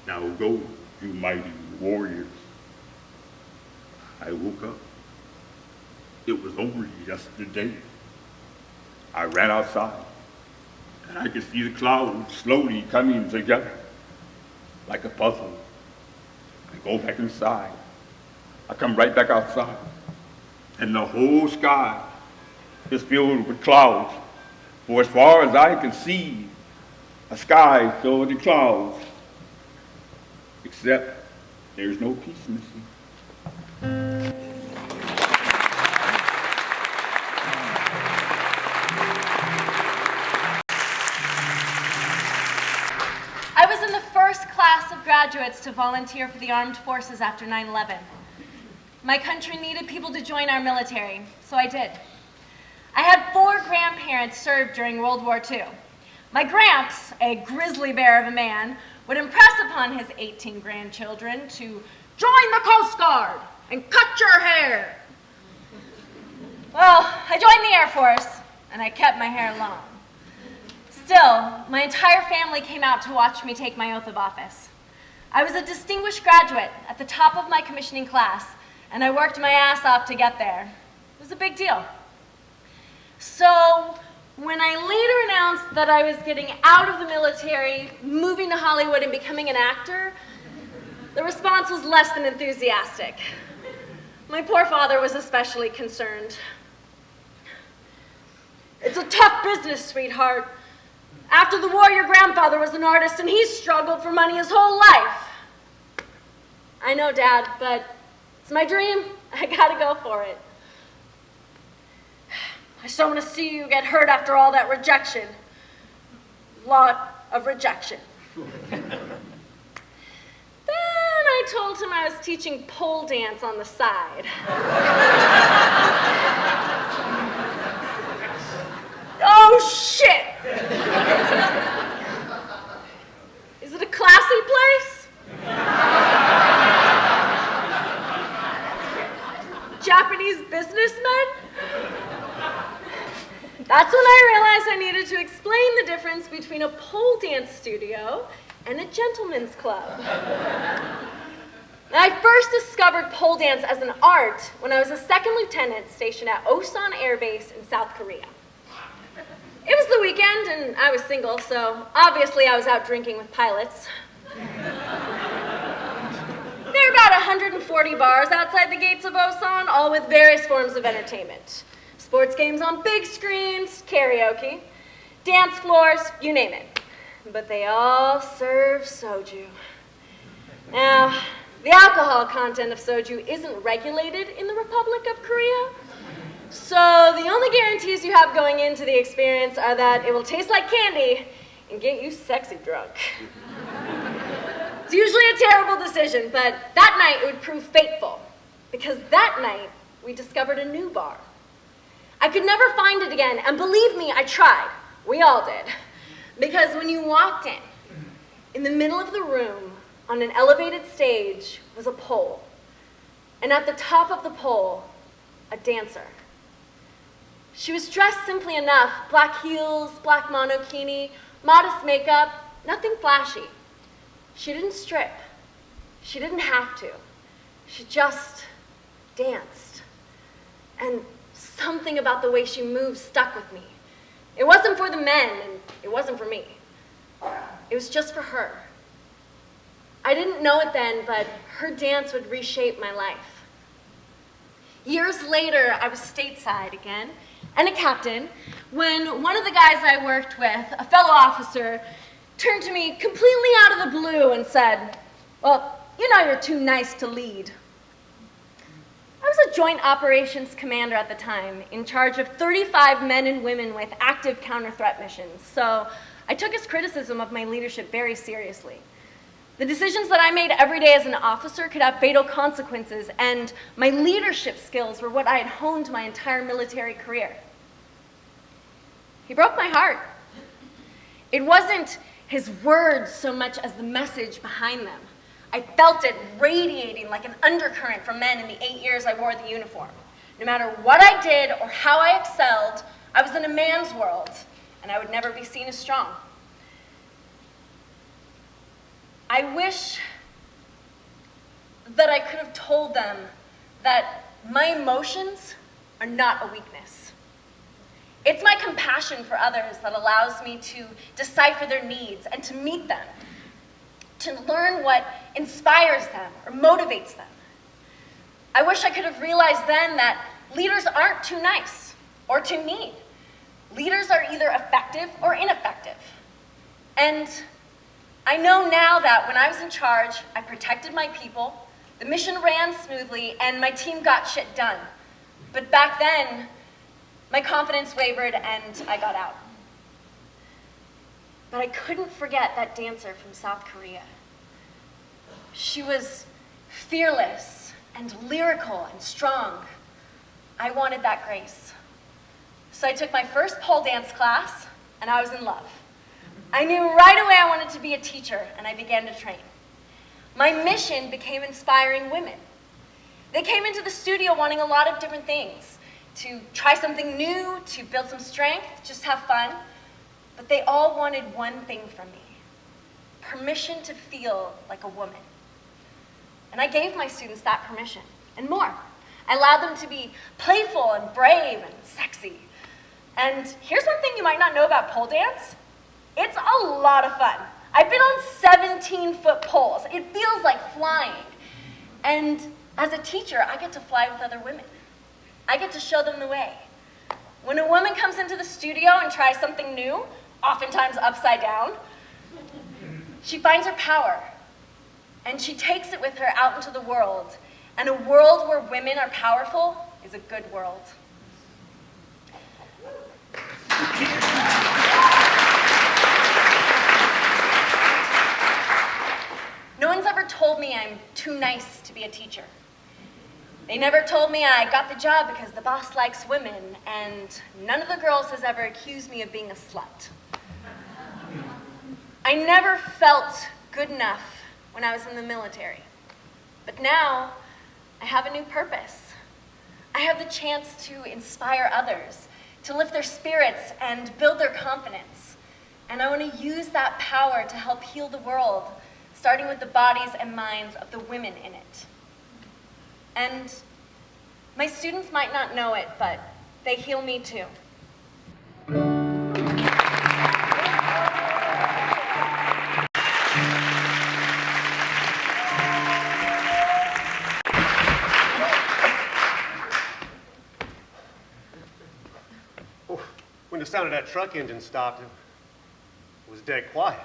Now go, you mighty warriors. I woke up. It was only yesterday. I ran outside, and I could see the clouds slowly coming together like a puzzle. I go back inside. I come right back outside, and the whole sky is filled with clouds. For as far as I can see, a sky filled with clouds, except there's no peace missing. I was in the first class of graduates to volunteer for the armed forces after 9/11. My country needed people to join our military, so I did. I had 4 grandparents serve during World War II. My gramps, a grizzly bear of a man, would impress upon his 18 grandchildren to join the Coast Guard and cut your hair. Well, I joined the Air Force, and I kept my hair long. Still, my entire family came out to watch me take my oath of office. I was a distinguished graduate at the top of my commissioning class, and I worked my ass off to get there. It was a big deal. So, when I later announced that I was getting out of the military, moving to Hollywood, and becoming an actor, the response was less than enthusiastic. My poor father was especially concerned. It's a tough business, sweetheart. After the war, your grandfather was an artist, and he struggled for money his whole life. I know, Dad, but it's my dream. I gotta go for it. I just don't want to see you get hurt after all that rejection. Lot of rejection. Then I told him I was teaching pole dance on the side. Oh, shit! Is it a classy place? Japanese businessmen? That's when I realized I needed to explain the difference between a pole dance studio and a gentleman's club. I first discovered pole dance as an art when I was a second lieutenant stationed at Osan Air Base in South Korea. It was the weekend, and I was single, so obviously I was out drinking with pilots. There are about 140 bars outside the gates of Osan, all with various forms of entertainment. Sports games on big screens, karaoke, dance floors, you name it. But they all serve soju. Now, the alcohol content of soju isn't regulated in the Republic of Korea. So the only guarantees you have going into the experience are that it will taste like candy and get you sexy drunk. It's usually a terrible decision, but that night it would prove fateful, because that night we discovered a new bar. I could never find it again, and believe me, I tried. We all did. Because when you walked in the middle of the room, on an elevated stage, was a pole. And at the top of the pole, a dancer. She was dressed simply enough, black heels, black monokini, modest makeup, nothing flashy. She didn't strip. She didn't have to. She just danced. And something about the way she moved stuck with me. It wasn't for the men, and it wasn't for me. It was just for her. I didn't know it then, but her dance would reshape my life. Years later, I was stateside again, and a captain, when one of the guys I worked with, a fellow officer, turned to me completely out of the blue and said, "Well, you know you're too nice to lead." I was a joint operations commander at the time, in charge of 35 men and women with active counter-threat missions, so I took his criticism of my leadership very seriously. The decisions that I made every day as an officer could have fatal consequences, and my leadership skills were what I had honed my entire military career. He broke my heart. It wasn't his words so much as the message behind them. I felt it radiating like an undercurrent from men in the 8 years I wore the uniform. No matter what I did or how I excelled, I was in a man's world, and I would never be seen as strong. I wish that I could have told them that my emotions are not a weakness. It's my compassion for others that allows me to decipher their needs and to meet them, to learn what inspires them or motivates them. I wish I could have realized then that leaders aren't too nice or too mean. Leaders are either effective or ineffective. And I know now that when I was in charge, I protected my people, the mission ran smoothly, and my team got shit done. But back then, my confidence wavered and I got out. But I couldn't forget that dancer from South Korea. She was fearless and lyrical and strong. I wanted that grace. So I took my first pole dance class, and I was in love. I knew right away I wanted to be a teacher, and I began to train. My mission became inspiring women. They came into the studio wanting a lot of different things, to try something new, to build some strength, just have fun. But they all wanted one thing from me: permission to feel like a woman. And I gave my students that permission, and more. I allowed them to be playful and brave and sexy. And here's one thing you might not know about pole dance. It's a lot of fun. I've been on 17-foot poles. It feels like flying. And as a teacher, I get to fly with other women. I get to show them the way. When a woman comes into the studio and tries something new, oftentimes upside down, she finds her power. And she takes it with her out into the world. And a world where women are powerful is a good world. No one's ever told me I'm too nice to be a teacher. They never told me I got the job because the boss likes women, and none of the girls has ever accused me of being a slut. I never felt good enough when I was in the military. But now, I have a new purpose. I have the chance to inspire others, to lift their spirits and build their confidence. And I want to use that power to help heal the world, starting with the bodies and minds of the women in it. And my students might not know it, but they heal me too. sound of that truck engine stopped, it was dead quiet.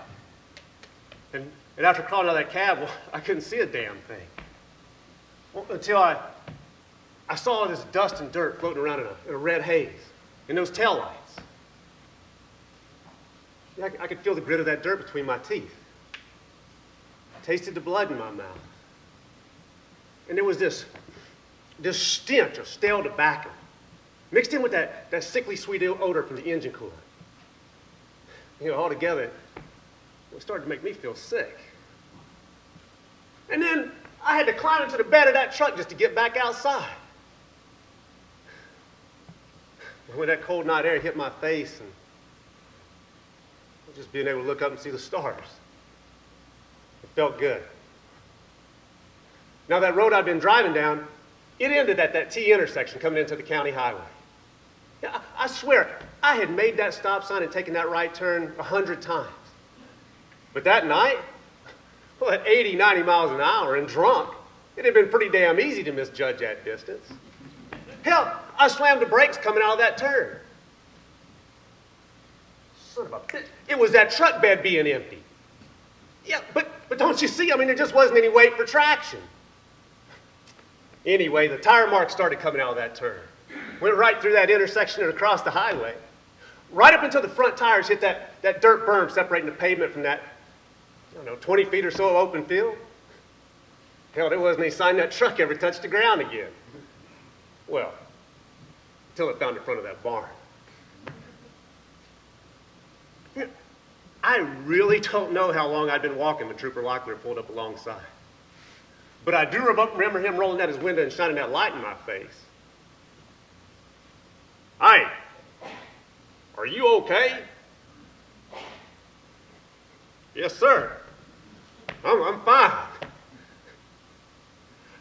And after crawling out of that cab, well, I couldn't see a damn thing. Well, until I saw all this dust and dirt floating around in a red haze, and those taillights. Yeah, I could feel the grit of that dirt between my teeth. I tasted the blood in my mouth. And there was this stench of stale tobacco, mixed in with that sickly sweet odor from the engine coolant. You know, altogether, it started to make me feel sick. And then I had to climb into the bed of that truck just to get back outside. When that cold night air hit my face and just being able to look up and see the stars, it felt good. Now that road I'd been driving down, it ended at that T intersection coming into the county highway. Yeah, I swear, I had made that stop sign and taken that right turn 100 times. But that night, well, at 80, 90 miles an hour and drunk, it had been pretty damn easy to misjudge that distance. Hell, I slammed the brakes coming out of that turn. Son of a bitch, it was that truck bed being empty. Yeah, but don't you see? I mean, there just wasn't any weight for traction. Anyway, the tire marks started coming out of that turn. Went right through that intersection and across the highway. Right up until the front tires hit that dirt berm separating the pavement from that, I don't know, 20 feet or so of open field. Hell, there wasn't any sign that truck ever touched the ground again. Well, until it found the front of that barn. I really don't know how long I'd been walking when Trooper Locklear pulled up alongside. But I do remember him rolling out his window and shining that light in my face. Hi, are you okay? Yes, sir. I'm fine.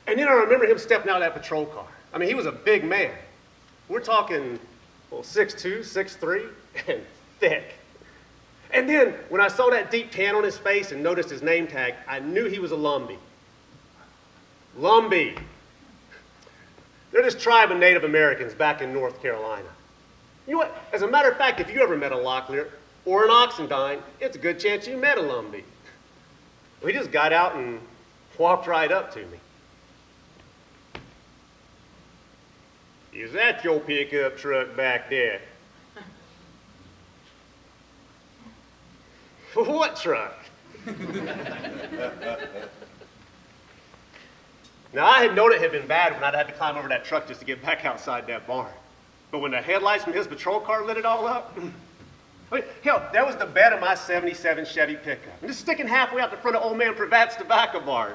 And then I remember him stepping out of that patrol car. I mean, he was a big man. We're talking, well, 6'2", 6'3", and thick. And then, when I saw that deep tan on his face and noticed his name tag, I knew he was a Lumbee. Lumbee. They're this tribe of Native Americans back in North Carolina. You know what? As a matter of fact, if you ever met a Locklear or an Oxendine, it's a good chance you met a Lumbee. He just got out and walked right up to me. Is that your pickup truck back there? What truck? Now, I had known it had been bad when I'd had to climb over that truck just to get back outside that barn. But when the headlights from his patrol car lit it all up, I mean, hell, that was the bed of my 77 Chevy pickup. And just sticking halfway out the front of old man Pravat's tobacco barn.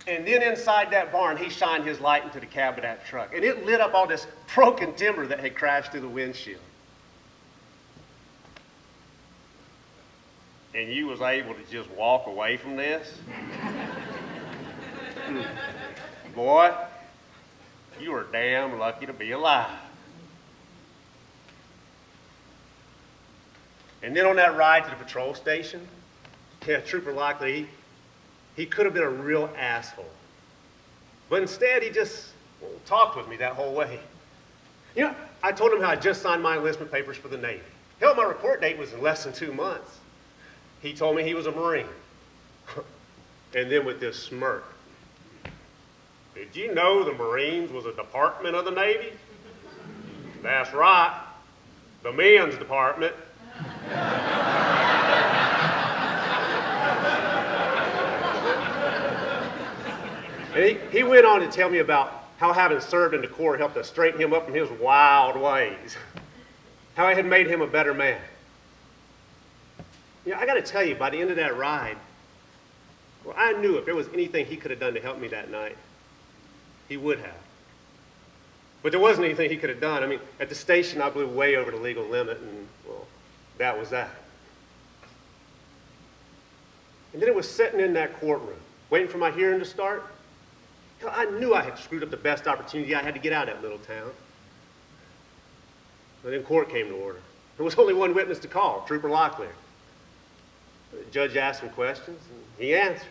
And then inside that barn, he shined his light into the cab of that truck. And it lit up all this broken timber that had crashed through the windshield. And you was able to just walk away from this? Boy, you are damn lucky to be alive. And then on that ride to the patrol station, yeah, Trooper Locklear, he could have been a real asshole. But instead, he just talked with me that whole way. You know, I told him how I just signed my enlistment papers for the Navy. Hell, my report date was in less than 2 months. He told me he was a Marine. And then with this smirk, did you know the Marines was a department of the Navy? That's right, the men's department. And he went on to tell me about how having served in the Corps helped to straighten him up from his wild ways. How it had made him a better man. You know, I got to tell you, by the end of that ride, well, I knew if there was anything he could have done to help me that night, he would have. But there wasn't anything he could have done. I mean, at the station, I blew way over the legal limit, and, well, that was that. And then it was sitting in that courtroom, waiting for my hearing to start. I knew I had screwed up the best opportunity I had to get out of that little town. But then court came to order. There was only one witness to call, Trooper Locklear. The judge asked him questions, and he answered.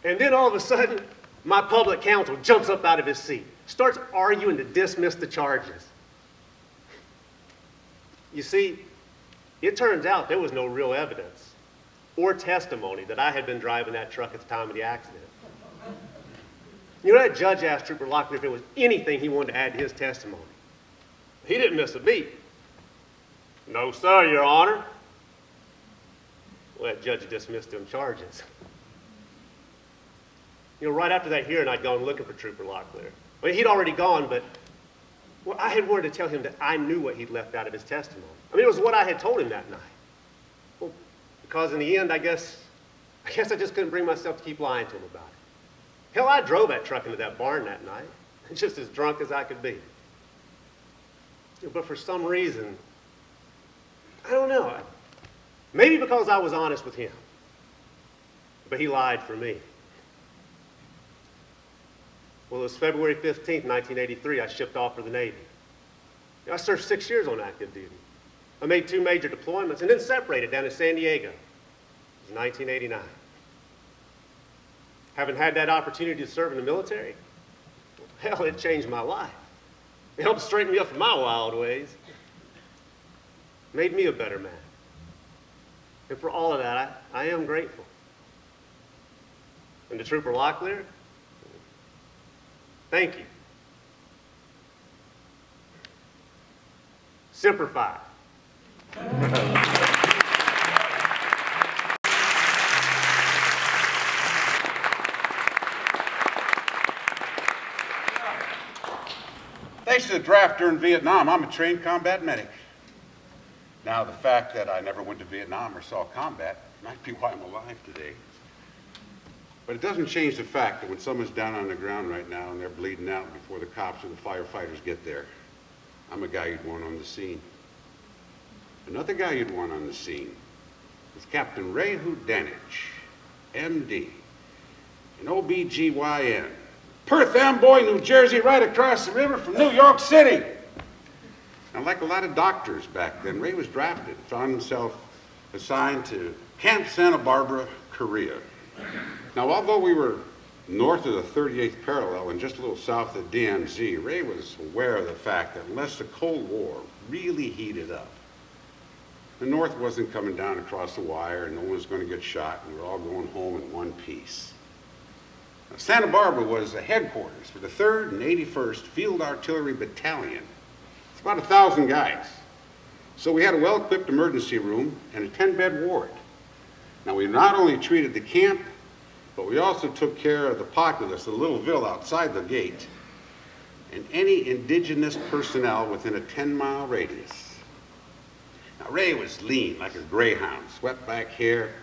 And then all of a sudden, my public counsel jumps up out of his seat, starts arguing to dismiss the charges. You see, it turns out there was no real evidence or testimony that I had been driving that truck at the time of the accident. You know, that judge asked Trooper Locklear if there was anything he wanted to add to his testimony. He didn't miss a beat. No, sir, Your Honor. Well, that judge dismissed them charges. You know, right after that hearing, I'd gone looking for Trooper Locklear. Well, he'd already gone, but well, I had wanted to tell him that I knew what he'd left out of his testimony. I mean, it was what I had told him that night. Well, because in the end, I guess I just couldn't bring myself to keep lying to him about it. Hell, I drove that truck into that barn that night, just as drunk as I could be. But for some reason, I don't know, maybe because I was honest with him, but he lied for me. Well, it was February 15th, 1983, I shipped off for the Navy. I served 6 years on active duty. I made 2 major deployments and then separated down to San Diego. It was 1989. Having had that opportunity to serve in the military, hell, it changed my life. It helped straighten me up from my wild ways. Made me a better man. And for all of that, I am grateful. And to Trooper Locklear, thank you. Semper Fi. Thanks to the draft during Vietnam, I'm a trained combat medic. Now, the fact that I never went to Vietnam or saw combat might be why I'm alive today. But it doesn't change the fact that when someone's down on the ground right now and they're bleeding out before the cops or the firefighters get there, I'm a guy you'd want on the scene. Another guy you'd want on the scene is Captain Ray Houdanich, MD, an OBGYN, Perth Amboy, New Jersey, right across the river from New York City. And like a lot of doctors back then, Ray was drafted, found himself assigned to Camp Santa Barbara, Korea. Now, although we were north of the 38th parallel and just a little south of DMZ, Ray was aware of the fact that unless the Cold War really heated up, the North wasn't coming down across the wire and no one was going to get shot and we're all going home in one piece. Now, Santa Barbara was the headquarters for the 3rd and 81st Field Artillery Battalion. It's about 1,000 guys. So we had a well-equipped emergency room and a 10-bed ward. Now, we not only treated the camp, but we also took care of the populace, the little ville outside the gate, and any indigenous personnel within a 10-mile radius. Now, Ray was lean like a greyhound, swept back hair,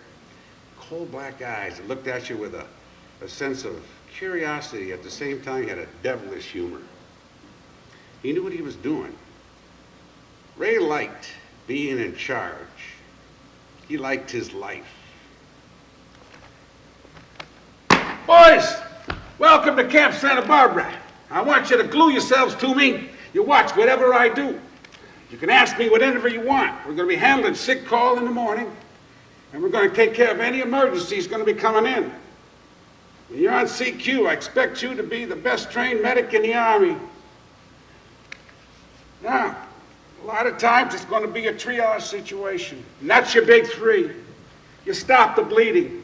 coal black eyes that looked at you with a sense of curiosity. At the same time, he had a devilish humor. He knew what he was doing. Ray liked being in charge. He liked his life. Boys, welcome to Camp Santa Barbara. I want you to glue yourselves to me. You watch whatever I do. You can ask me whatever you want. We're going to be handling sick call in the morning, and we're going to take care of any emergencies going to be coming in. When you're on CQ, I expect you to be the best trained medic in the Army. Now, a lot of times it's going to be a triage situation, and that's your big 3. You stop the bleeding.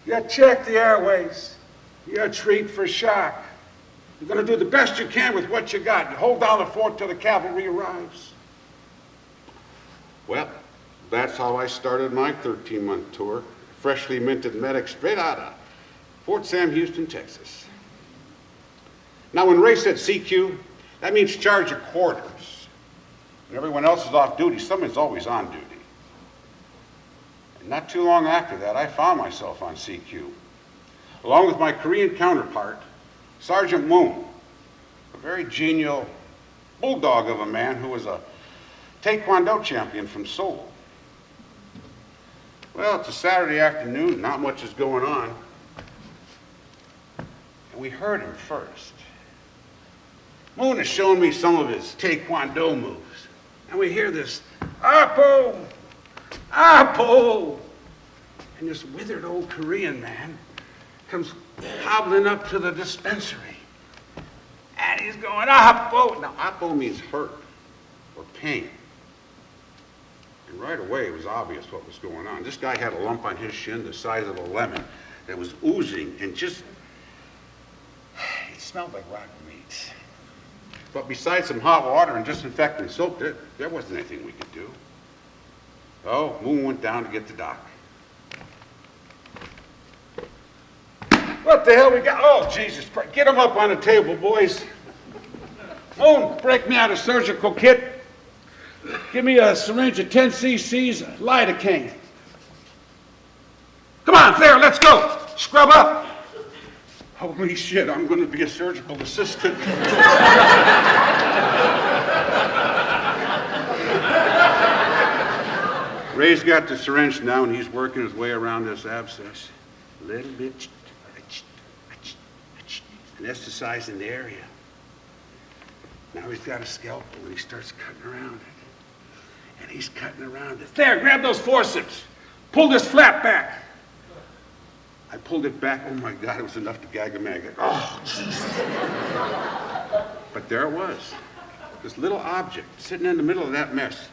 You check the airways. You treat for shock. You're going to do the best you can with what you got. You hold down the fort till the cavalry arrives. Well, that's how I started my 13-month tour. Freshly minted medic straight out of Fort Sam Houston, Texas. Now, when Ray said CQ, that means charge of quarters. When everyone else is off duty, someone's always on duty. And not too long after that, I found myself on CQ, along with my Korean counterpart, Sergeant Moon, a very genial bulldog of a man who was a Taekwondo champion from Seoul. Well, it's a Saturday afternoon, not much is going on. And we heard him first. Moon is showing me some of his Taekwondo moves. And we hear this, Apo, Apo. And this withered old Korean man comes hobbling up to the dispensary. And he's going, Apo. Now, Apo means hurt or pain. And right away, it was obvious what was going on. This guy had a lump on his shin the size of a lemon that was oozing and just, it smelled like rotten meat. But besides some hot water and disinfectant soap, there wasn't anything we could do. Oh, Moon went down to get the doc. What the hell we got? Oh, Jesus Christ. Get him up on the table, boys. Moon, break me out a surgical kit. Give me a syringe of 10 cc's lidocaine. Come on, Thayer, let's go. Scrub up. Holy shit, I'm going to be a surgical assistant. Ray's got the syringe now, and he's working his way around this abscess. A little bit. Anesthetizing the area. Now he's got a scalpel, and he starts cutting around it. And he's cutting around it. There, grab those forceps. Pull this flap back. I pulled it back. Oh, my God, it was enough to gag a maggot. Oh, Jesus. But there it was. This little object sitting in the middle of that mess.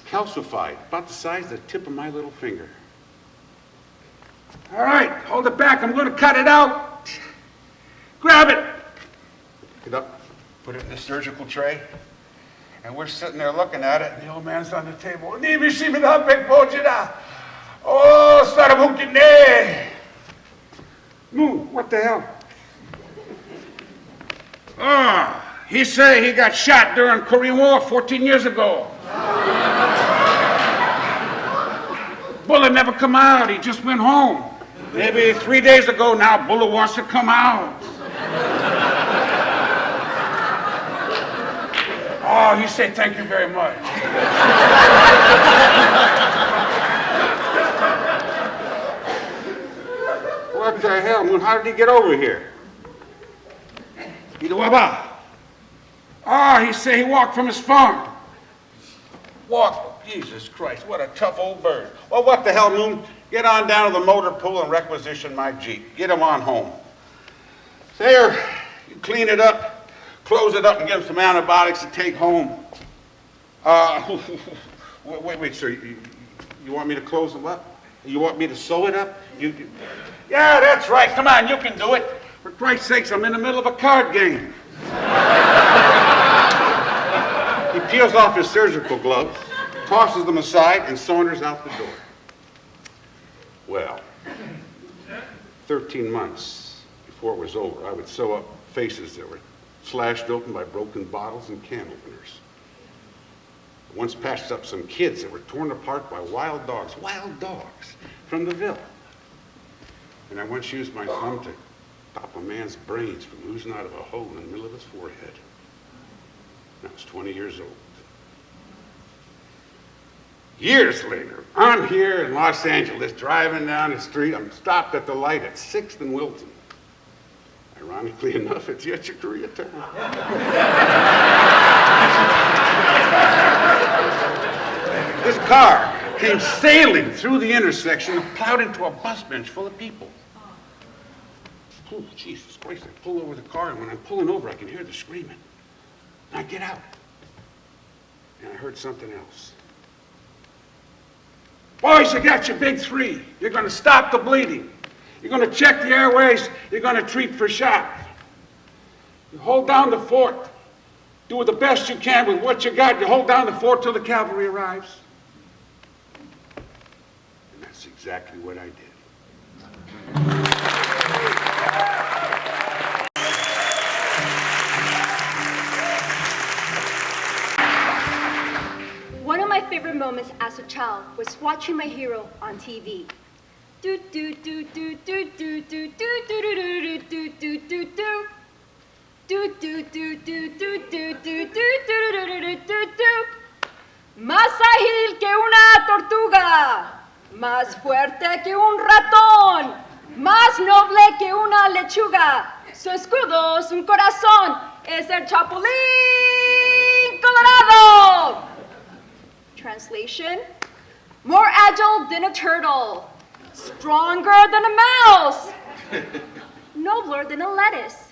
Calcified, about the size of the tip of my little finger. All right, hold it back. I'm going to cut it out. Grab it. Pick it up, put it in the surgical tray. And we're sitting there looking at it, and the old man's on the table. Oh, Sarabukine. Moon, what the hell? Oh, he say he got shot during Korean War 14 years ago. Bullet never come out. He just went home. Maybe 3 days ago now, Bullet wants to come out. Oh, he said thank you very much. What the hell, Moon? How did he get over here? Oh, he said he walked from his farm. Walk? Jesus Christ, what a tough old bird. Well, what the hell, Moon? Get on down to the motor pool and requisition my Jeep. Get him on home. Thayer, you clean it up, close it up, and give him some antibiotics to take home. Wait, sir. You want me to close him up? You want me to sew it up? Yeah, that's right. Come on, you can do it. For Christ's sakes, I'm in the middle of a card game. He peels off his surgical gloves, tosses them aside, and saunters out the door. Well, 13 months before it was over, I would sew up faces that were slashed open by broken bottles and can openers. I once patched up some kids that were torn apart by wild dogs from the Ville. And I once used my thumb to pop a man's brains from oozing out of a hole in the middle of his forehead. And I was 20 years old. Years later, I'm here in Los Angeles, driving down the street. I'm stopped at the light at 6th and Wilton. Ironically enough, it's yet your Korea time. This car came sailing through the intersection and plowed into a bus bench full of people. Oh, Jesus Christ, I pull over the car, and when I'm pulling over, I can hear the screaming. I get out, and I heard something else. Boys, you got your big three. You're going to stop the bleeding. You're going to check the airways. You're going to treat for shock. You hold down the fort. Do the best you can with what you got. You hold down the fort till the cavalry arrives. And that's exactly what I did. One of my favorite moments as a child was watching my hero on TV. Más ágil que una tortuga, más fuerte que un ratón, más noble que una lechuga. Su escudo es un corazón, es el Chapulín Colorado. Translation: more agile than a turtle, stronger than a mouse, nobler than a lettuce.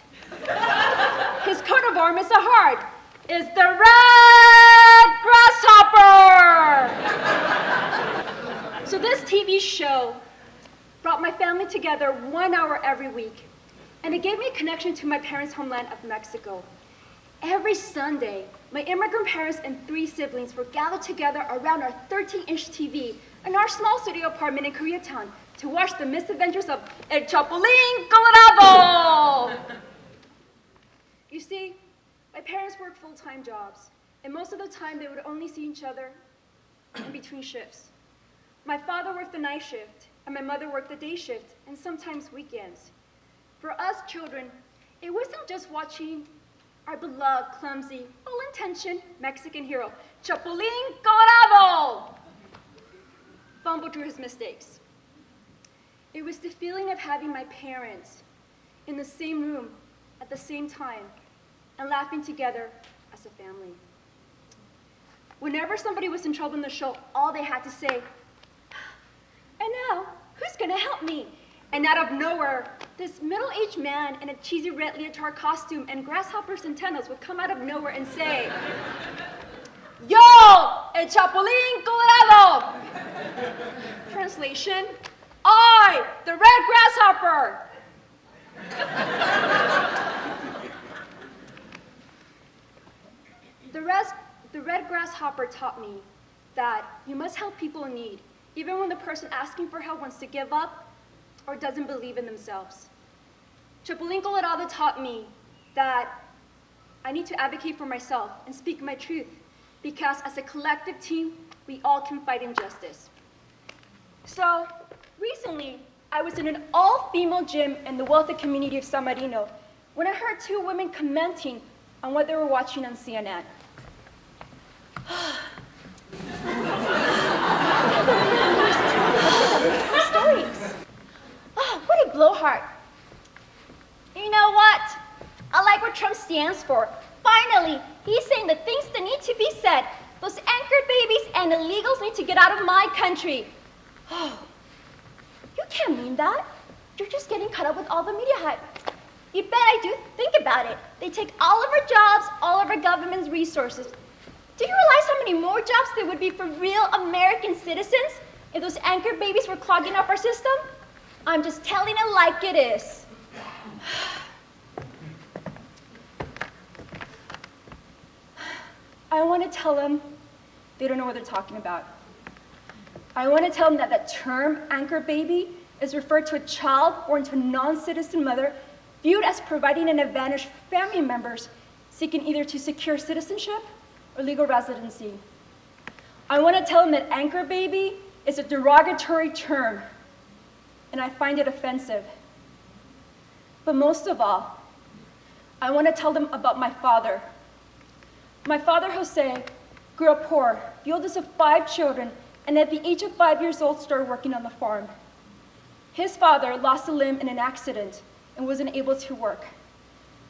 His coat of arms is a heart, is the red grasshopper. show brought my family together 1 hour every week, and it gave me a connection to my parents' homeland of Mexico. Every Sunday, my immigrant parents and 3 siblings were gathered together around our 13-inch TV in our small studio apartment in Koreatown to watch the misadventures of El Chapulín Colorado! You see, my parents worked full-time jobs, and most of the time they would only see each other in between shifts. My father worked the night shift, and my mother worked the day shift, and sometimes weekends. For us children, it wasn't just watching our beloved, clumsy, well-intentioned Mexican hero, Chapulín Colorado, fumble through his mistakes. It was the feeling of having my parents in the same room at the same time and laughing together as a family. Whenever somebody was in trouble in the show, all they had to say, "And now, who's gonna help me?" And out of nowhere, this middle-aged man in a cheesy red leotard costume and grasshopper's antennas would come out of nowhere and say, "Yo, el Chapulín Colorado!" Translation, "I, the red grasshopper!" The red grasshopper taught me that you must help people in need, even when the person asking for help wants to give up or doesn't believe in themselves. Chapulín Colorado taught me that I need to advocate for myself and speak my truth, because as a collective team, we all can fight injustice. So, recently, I was in an all-female gym in the wealthy community of San Marino when I heard 2 women commenting on what they were watching on CNN. Stories. Oh, what a blowhard. You know what? I like what Trump stands for. Finally, he's saying the things that need to be said. Those anchored babies and illegals need to get out of my country. Oh, you can't mean that. You're just getting caught up with all the media hype. You bet I do. Think about it. They take all of our jobs, all of our government's resources. Do you realize how many more jobs there would be for real American citizens if those anchored babies were clogging up our system? I'm just telling it like it is. I want to tell them they don't know what they're talking about. I want to tell them that the term anchor baby is referred to a child born to a non-citizen mother viewed as providing an advantage for family members seeking either to secure citizenship or legal residency. I want to tell them that anchor baby is a derogatory term, and I find it offensive. But most of all, I want to tell them about my father. My father, Jose, grew up poor, the oldest of 5 children, and at the age of 5 years old started working on the farm. His father lost a limb in an accident and wasn't able to work.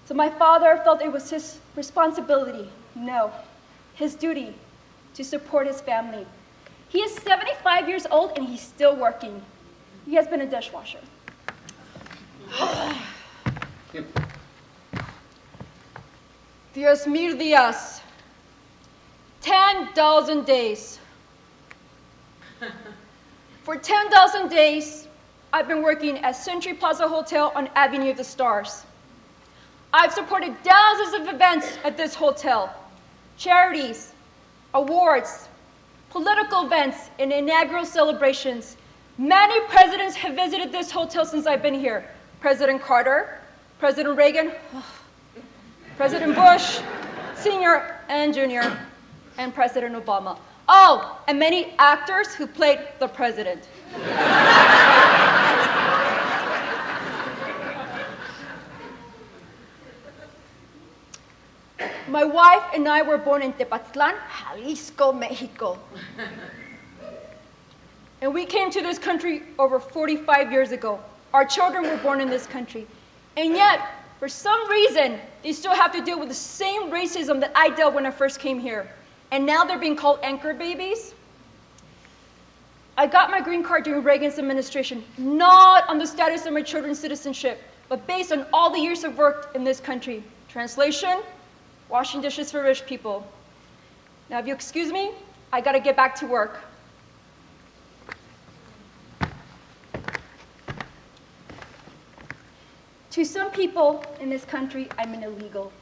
So my father felt it was his responsibility, no, his duty, to support his family. He is 75 years old and he's still working. He has been a dishwasher. 10,000 días. 10,000 days. For 10,000 days, I've been working at Century Plaza Hotel on Avenue of the Stars. I've supported thousands of events at this hotel, charities, awards, political events, and inaugural celebrations. Many presidents have visited this hotel since I've been here. President Carter, President Reagan, President Bush, Senior and Junior, and President Obama. Oh, and many actors who played the president. My wife and I were born in Tepoztlán, Jalisco, Mexico. And we came to this country over 45 years ago. Our children were born in this country. And yet, for some reason, they still have to deal with the same racism that I dealt when I first came here. And now they're being called anchor babies. I got my green card during Reagan's administration, not on the status of my children's citizenship, but based on all the years I've worked in this country. Translation, washing dishes for rich people. Now, if you excuse me, I gotta get back to work. To some people in this country, I'm an illegal.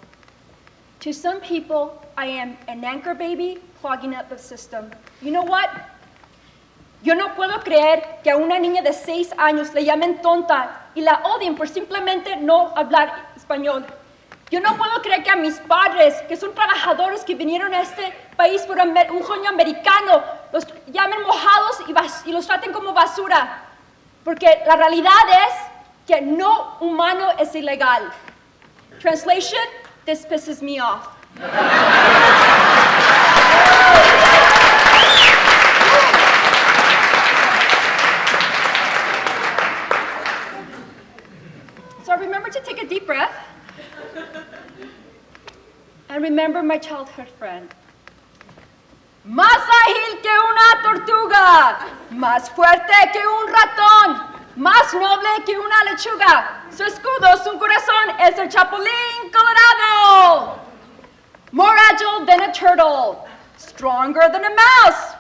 To some people, I am an anchor baby clogging up the system. You know what? Yo no puedo creer que a una niña de 6 años le llamen tonta y la odien por simplemente no hablar español. Yo no puedo creer que a mis padres, que son trabajadores que vinieron a este país por un sueño americano, los llamen mojados y los traten como basura. Porque la realidad es que no humano es ilegal. Translation, this pisses me off. So remember to take a deep breath. And remember my childhood friend. Más ágil que una tortuga, más fuerte que un ratón, más noble que una lechuga. Su escudo, su corazón es el chapulín colorado. More agile than a turtle, stronger than a mouse,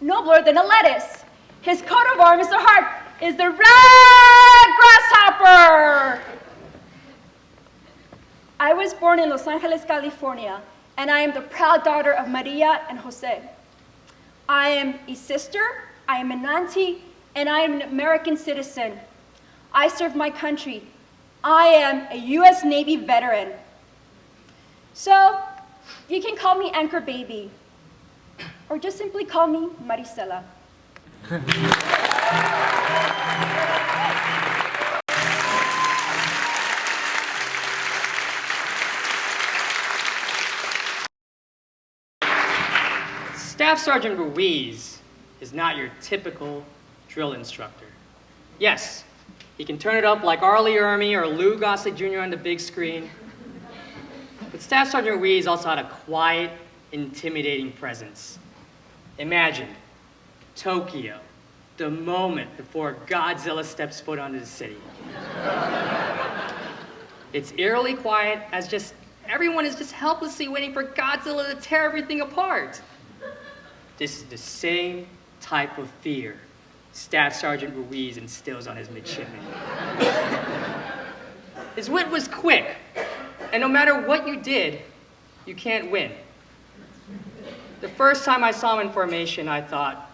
nobler than a lettuce. His coat of arms, the heart, is the red grasshopper. I was born in Los Angeles, California, and I am the proud daughter of Maria and Jose. I am a sister, I am an auntie, and I am an American citizen. I serve my country. I am a U.S. Navy veteran. So, you can call me Anchor Baby, or just simply call me Maricela. Staff Sergeant Ruiz is not your typical drill instructor. Yes, he can turn it up like LIASON or Lou Gossett Jr. on the big screen. But Staff Sergeant Ruiz also had a quiet, intimidating presence. Imagine Tokyo, the moment before Godzilla steps foot onto the city. It's eerily quiet as just everyone is just helplessly waiting for Godzilla to tear everything apart. This is the same type of fear Staff Sergeant Ruiz instills on his midshipmen. His wit was quick, and no matter what you did, you can't win. The first time I saw him in formation, I thought,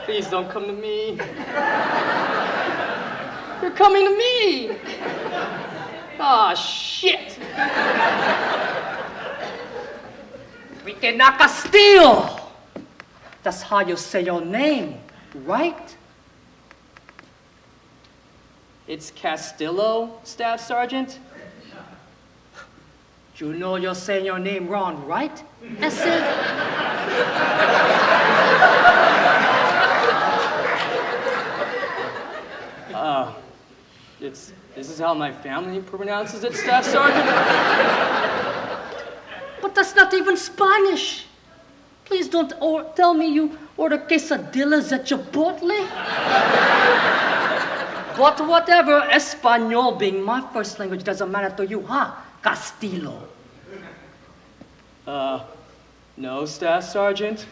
please don't come to me. You're coming to me. Ah, shit. Riquena Castillo. That's how you say your name, right? It's Castillo, Staff Sergeant. You know you're saying your name wrong, right? Ese? This is how my family pronounces it, Staff Sergeant. But that's not even Spanish. Please don't tell me you order quesadillas at Chipotle. But whatever, Espanol being my first language doesn't matter to you, huh, Castillo? No, Staff Sergeant.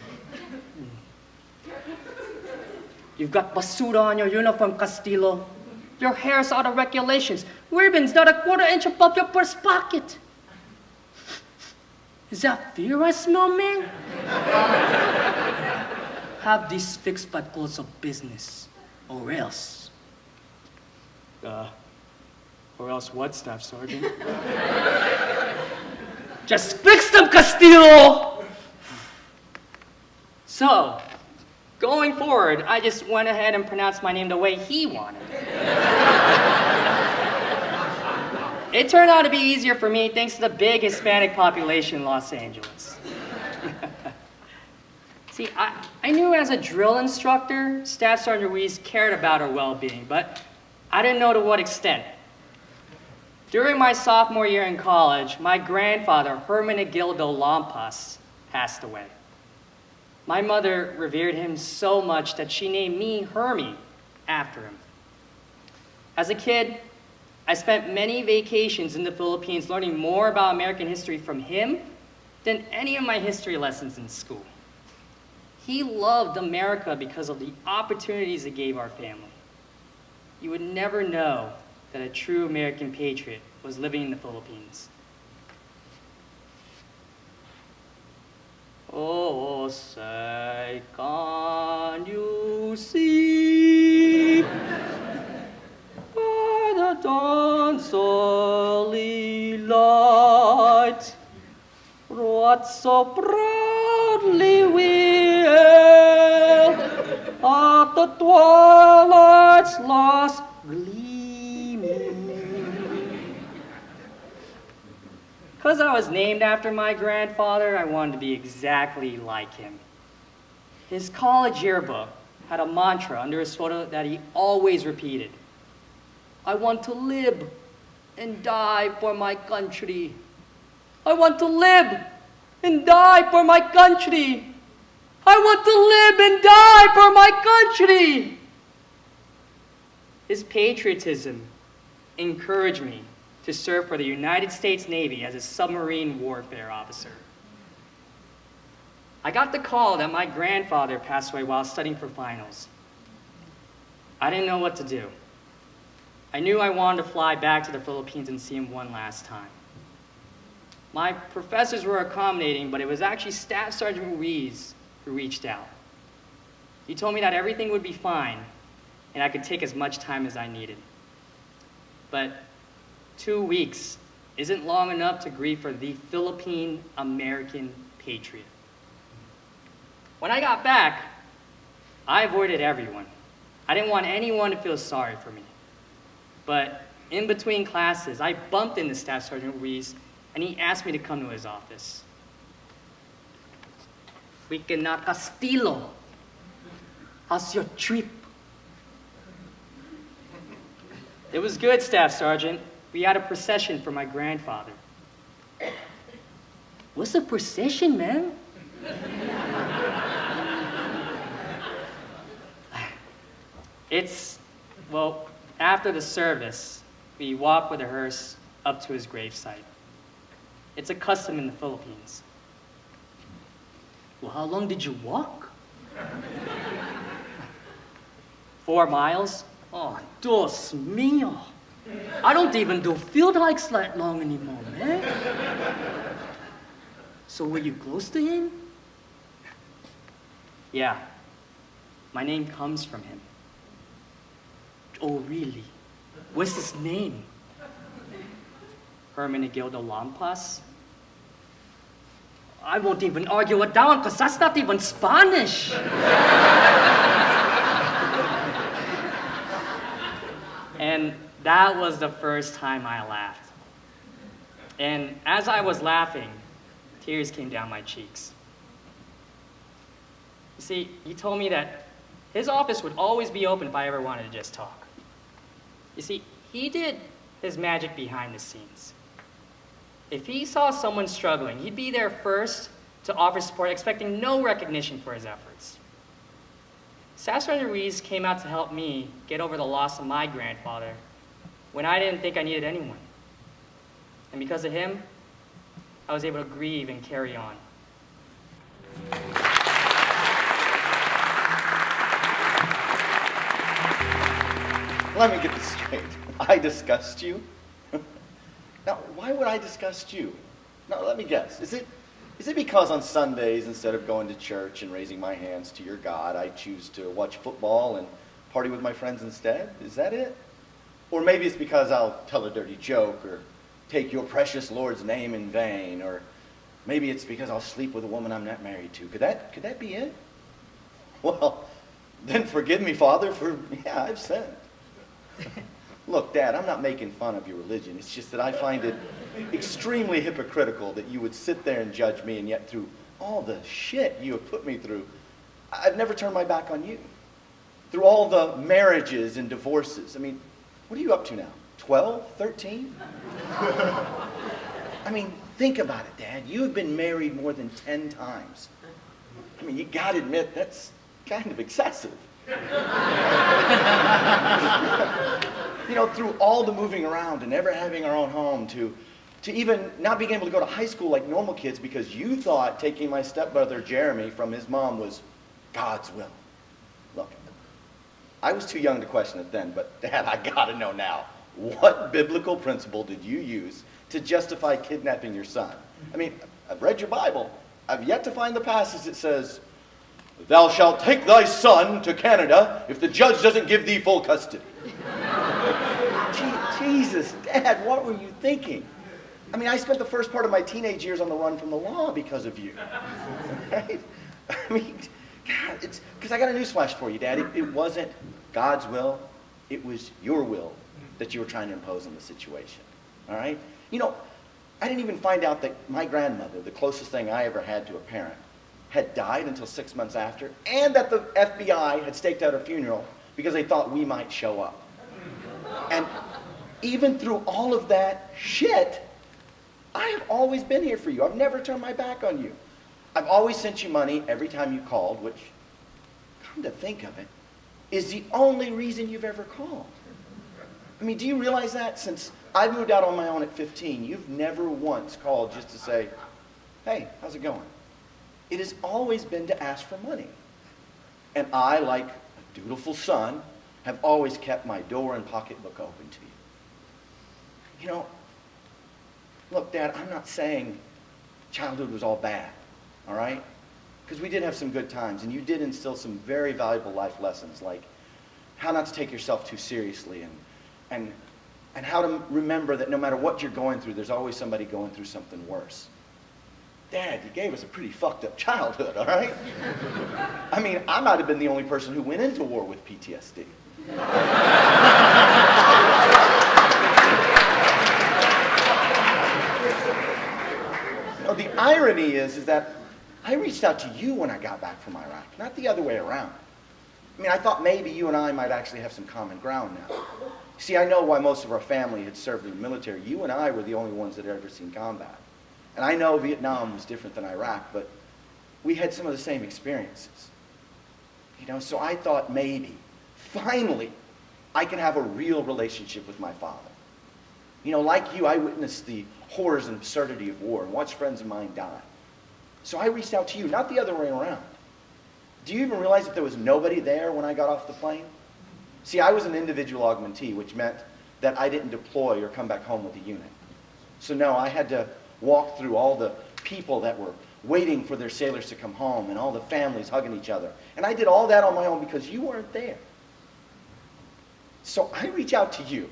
You've got basura on your uniform, Castillo. Your hair's out of regulations. Ribbons not a quarter-inch above your purse pocket. Is that fear I smell, man? Have this fixed by close of business, or else. Or else what, Staff Sergeant? Just fix them, Castillo! So, going forward, I just went ahead and pronounced my name the way he wanted. It turned out to be easier for me thanks to the big Hispanic population in Los Angeles. See, I knew as a drill instructor, Staff Sergeant Ruiz cared about our well-being, but I didn't know to what extent. During my sophomore year in college, my grandfather, Hermenegildo Lampas, passed away. My mother revered him so much that she named me Hermie after him. As a kid, I spent many vacations in the Philippines learning more about American history from him than any of my history lessons in school. He loved America because of the opportunities it gave our family. You would never know that a true American patriot was living in the Philippines. Oh, say, can you see by the dawn's early light what so proudly we hailed at the twilight's last gleaming? Because I was named after my grandfather, I wanted to be exactly like him. His college yearbook had a mantra under his photo that he always repeated. I want to live and die for my country. I want to live and die for my country. I want to live and die for my country. His patriotism encouraged me to serve for the United States Navy as a submarine warfare officer. I got the call that my grandfather passed away while studying for finals. I didn't know what to do. I knew I wanted to fly back to the Philippines and see him one last time. My professors were accommodating, but it was actually Staff Sergeant Ruiz who reached out. He told me that everything would be fine and I could take as much time as I needed. But 2 weeks isn't long enough to grieve for the Philippine American patriot. When I got back, I avoided everyone. I didn't want anyone to feel sorry for me. But in between classes, I bumped into Staff Sergeant Ruiz, and he asked me to come to his office. Weekend na Castillo, how's your trip? It was good, Staff Sergeant. We had a procession for my grandfather. What's a procession, man? Well, after the service, we walk with a hearse up to his gravesite. It's a custom in the Philippines. Well, how long did you walk? 4 miles? Oh, Dios mío. I don't even do field hikes that long anymore, man. So were you close to him? Yeah. My name comes from him. Oh, really? What's his name? Hermenegildo Lampas? I won't even argue it down because that's not even Spanish. And that was the first time I laughed. And as I was laughing, tears came down my cheeks. You see, he told me that his office would always be open if I ever wanted to just talk. You see, he did his magic behind the scenes. If he saw someone struggling, he'd be there first to offer support, expecting no recognition for his efforts. Staff Sergeant Ruiz came out to help me get over the loss of my grandfather when I didn't think I needed anyone. And because of him, I was able to grieve and carry on. Let me get this straight. I disgust you? Now, why would I disgust you? Now, let me guess. Is it because on Sundays, instead of going to church and raising my hands to your God, I choose to watch football and party with my friends instead? Is that it? Or maybe it's because I'll tell a dirty joke or take your precious Lord's name in vain, or maybe it's because I'll sleep with a woman I'm not married to. Could that be it? Well, then forgive me, Father, for, yeah, I've sinned. Look, Dad, I'm not making fun of your religion. It's just that I find it extremely hypocritical that you would sit there and judge me, and yet through all the shit you have put me through, I've never turned my back on you. Through all the marriages and divorces. I mean, what are you up to now? 12? 13? I mean, think about it, Dad. You have been married more than 10 times. I mean, you gotta admit, that's kind of excessive. You know, through all the moving around and never having our own home, to even not being able to go to high school like normal kids because you thought taking my stepbrother Jeremy from his mom was God's will. Look, I was too young to question it then, but Dad, I gotta know now. What biblical principle did you use to justify kidnapping your son? I mean, I've read your Bible. I've yet to find the passage that says, "Thou shalt take thy son to Canada if the judge doesn't give thee full custody." Jesus, Dad, what were you thinking? I mean, I spent the first part of my teenage years on the run from the law because of you. Right? I mean, God, it's because I got a newsflash for you, Dad. It wasn't God's will. It was your will that you were trying to impose on the situation. All right? You know, I didn't even find out that my grandmother, the closest thing I ever had to a parent, had died until 6 months after, and that the FBI had staked out her funeral because they thought we might show up. And even through all of that shit, I have always been here for you. I've never turned my back on you. I've always sent you money every time you called, which, come to think of it, is the only reason you've ever called. I mean, do you realize that? Since I moved out on my own at 15, you've never once called just to say, "Hey, how's it going?" It has always been to ask for money. And I, like a dutiful son, have always kept my door and pocketbook open to you. You know, look, Dad, I'm not saying childhood was all bad, all right? Because we did have some good times, and you did instill some very valuable life lessons, like how not to take yourself too seriously, and how to remember that no matter what you're going through, there's always somebody going through something worse. Dad, you gave us a pretty fucked up childhood, all right? I mean, I might have been the only person who went into war with PTSD. No, the irony is that I reached out to you when I got back from Iraq, not the other way around. I mean, I thought maybe you and I might actually have some common ground now. See, I know why most of our family had served in the military. You and I were the only ones that had ever seen combat. And I know Vietnam was different than Iraq, but we had some of the same experiences. You know, so I thought maybe, finally, I can have a real relationship with my father. You know, like you, I witnessed the horrors and absurdity of war and watched friends of mine die. So I reached out to you, not the other way around. Do you even realize that there was nobody there when I got off the plane? See, I was an individual augmentee, which meant that I didn't deploy or come back home with a unit. So no, I had to walk through all the people that were waiting for their sailors to come home and all the families hugging each other. And I did all that on my own because you weren't there. So I reach out to you,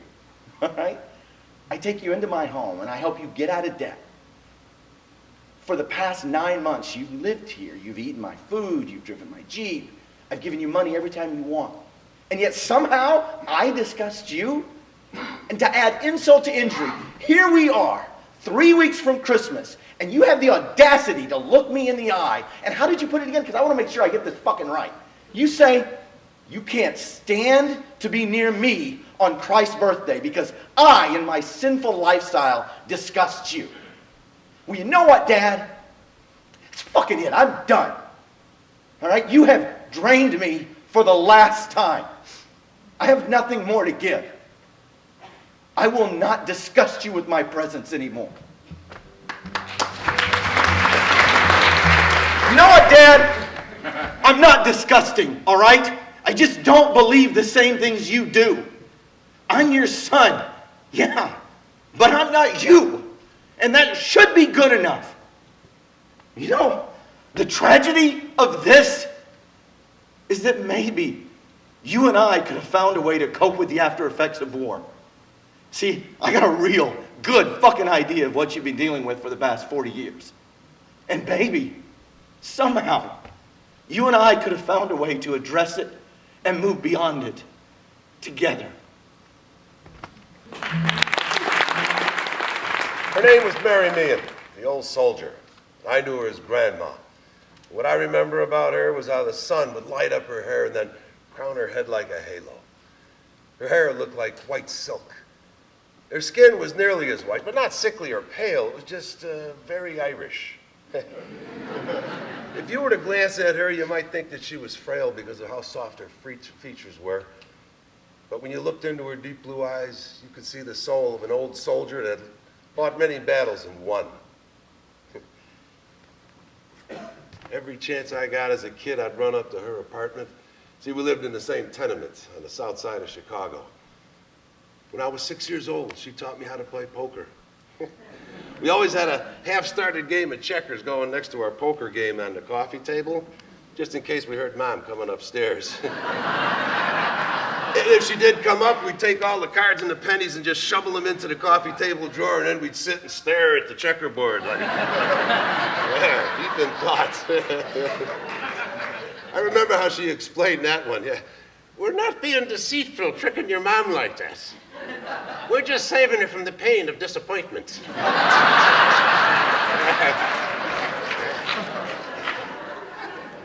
all right? I take you into my home and I help you get out of debt. For the past 9 months, you've lived here. You've eaten my food. You've driven my Jeep. I've given you money every time you want. And yet somehow I discussed you. And to add insult to injury, here we are, 3 weeks from Christmas, and you have the audacity to look me in the eye. And how did you put it again? Because I want to make sure I get this fucking right. You say, you can't stand to be near me on Christ's birthday because I, in my sinful lifestyle, disgust you. Well, you know what, Dad? It's fucking it. I'm done. All right? You have drained me for the last time. I have nothing more to give. I will not disgust you with my presence anymore. You know what, Dad? I'm not disgusting, all right? I just don't believe the same things you do. I'm your son, yeah, but I'm not you. And that should be good enough. You know, the tragedy of this is that maybe you and I could have found a way to cope with the after effects of war. See, I got a real good fucking idea of what you've been dealing with for the past 40 years. And maybe, somehow, you and I could have found a way to address it and move beyond it together. Her name was Mary Meehan, the old soldier. I knew her as Grandma. What I remember about her was how the sun would light up her hair and then crown her head like a halo. Her hair looked like white silk. Her skin was nearly as white, but not sickly or pale. It was just very Irish. If you were to glance at her, you might think that she was frail because of how soft her features were. But when you looked into her deep blue eyes, you could see the soul of an old soldier that fought many battles and won. Every chance I got as a kid, I'd run up to her apartment. See, we lived in the same tenement on the south side of Chicago. When I was 6 years old, she taught me how to play poker. We always had a half-started game of checkers going next to our poker game on the coffee table, just in case we heard Mom coming upstairs. If she did come up, we'd take all the cards and the pennies and just shovel them into the coffee table drawer, and then we'd sit and stare at the checkerboard like, yeah, deep in thought. I remember how she explained that one. Yeah, we're not being deceitful, tricking your mom like that. We're just saving her from the pain of disappointment.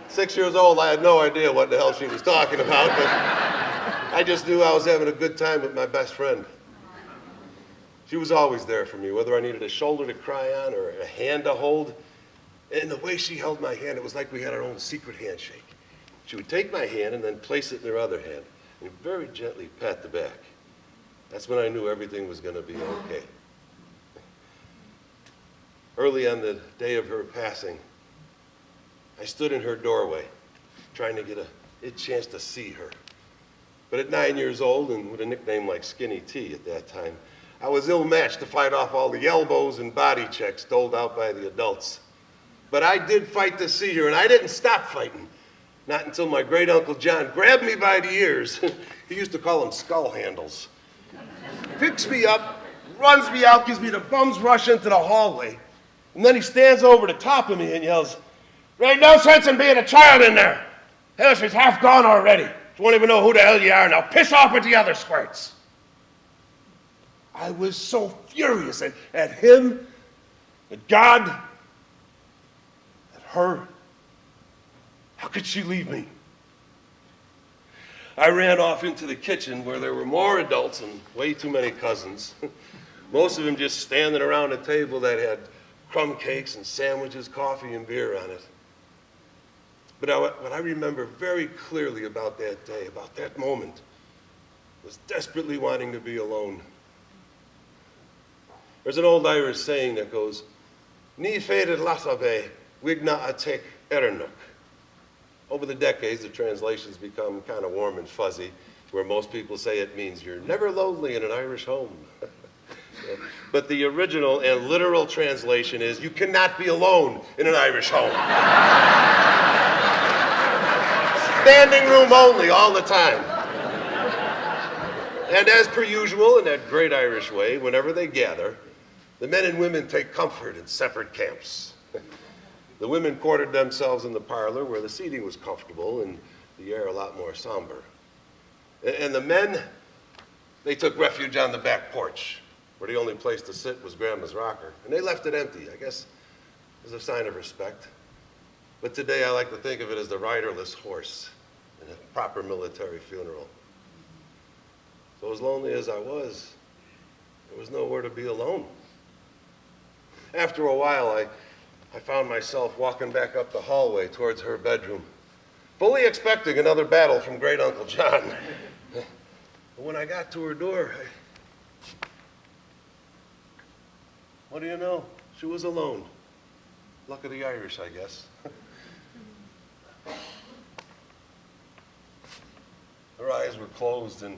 6 years old, I had no idea what the hell she was talking about, but I just knew I was having a good time with my best friend. She was always there for me, whether I needed a shoulder to cry on or a hand to hold. And the way she held my hand, it was like we had our own secret handshake. She would take my hand and then place it in her other hand and very gently pat the back. That's when I knew everything was going to be okay. Early on the day of her passing, I stood in her doorway trying to get a chance to see her. But at 9 years old, and with a nickname like Skinny T at that time, I was ill-matched to fight off all the elbows and body checks doled out by the adults. But I did fight to see her, and I didn't stop fighting. Not until my great-uncle John grabbed me by the ears. He used to call them skull handles. Picks me up, runs me out, gives me the bum's rush into the hallway. And then he stands over the top of me and yells, "There ain't no sense in being a child in there. Hell, she's half gone already. You won't even know who the hell you are now. Piss off with the other squirts." I was so furious at him, at God, at her. How could she leave me? I ran off into the kitchen where there were more adults and way too many cousins. Most of them just standing around a table that had crumb cakes and sandwiches, coffee and beer on it. But what I remember very clearly about that day, about that moment, was desperately wanting to be alone. There's an old Irish saying that goes, "Ní féidir lasabe, wigna atek erenuk." Over the decades, the translations become kind of warm and fuzzy, where most people say it means you're never lonely in an Irish home. But the original and literal translation is, you cannot be alone in an Irish home. Standing room only all the time. And as per usual, in that great Irish way, whenever they gather, the men and women take comfort in separate camps. The women quartered themselves in the parlor where the seating was comfortable and the air a lot more somber. And the men, they took refuge on the back porch, where the only place to sit was Grandma's rocker. And they left it empty, I guess, as a sign of respect. But today I like to think of it as the riderless horse in a proper military funeral. So as lonely as I was, there was nowhere to be alone. After a while, I found myself walking back up the hallway towards her bedroom, fully expecting another battle from Great Uncle John. But when I got to her door, what do you know? She was alone. Luck of the Irish, I guess. Her eyes were closed and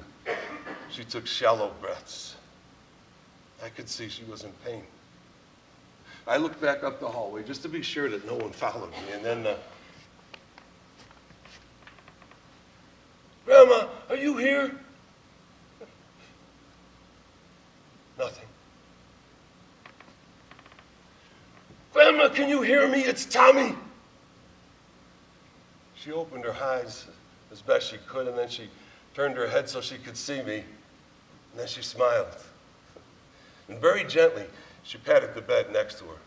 she took shallow breaths. I could see she was in pain. I looked back up the hallway just to be sure that no one followed me, and then, "Grandma, are you here?" Nothing. "Grandma, can you hear me? It's Tommy." She opened her eyes as best she could, and then she turned her head so she could see me, and then she smiled. And very gently, she patted the bed next to her.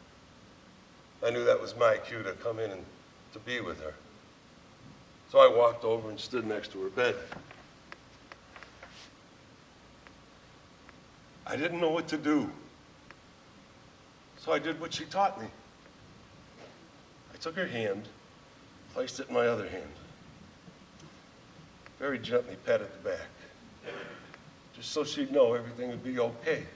I knew that was my cue to come in and to be with her. So I walked over and stood next to her bed. I didn't know what to do. So I did what she taught me. I took her hand, placed it in my other hand, very gently patted the back, just so she'd know everything would be okay.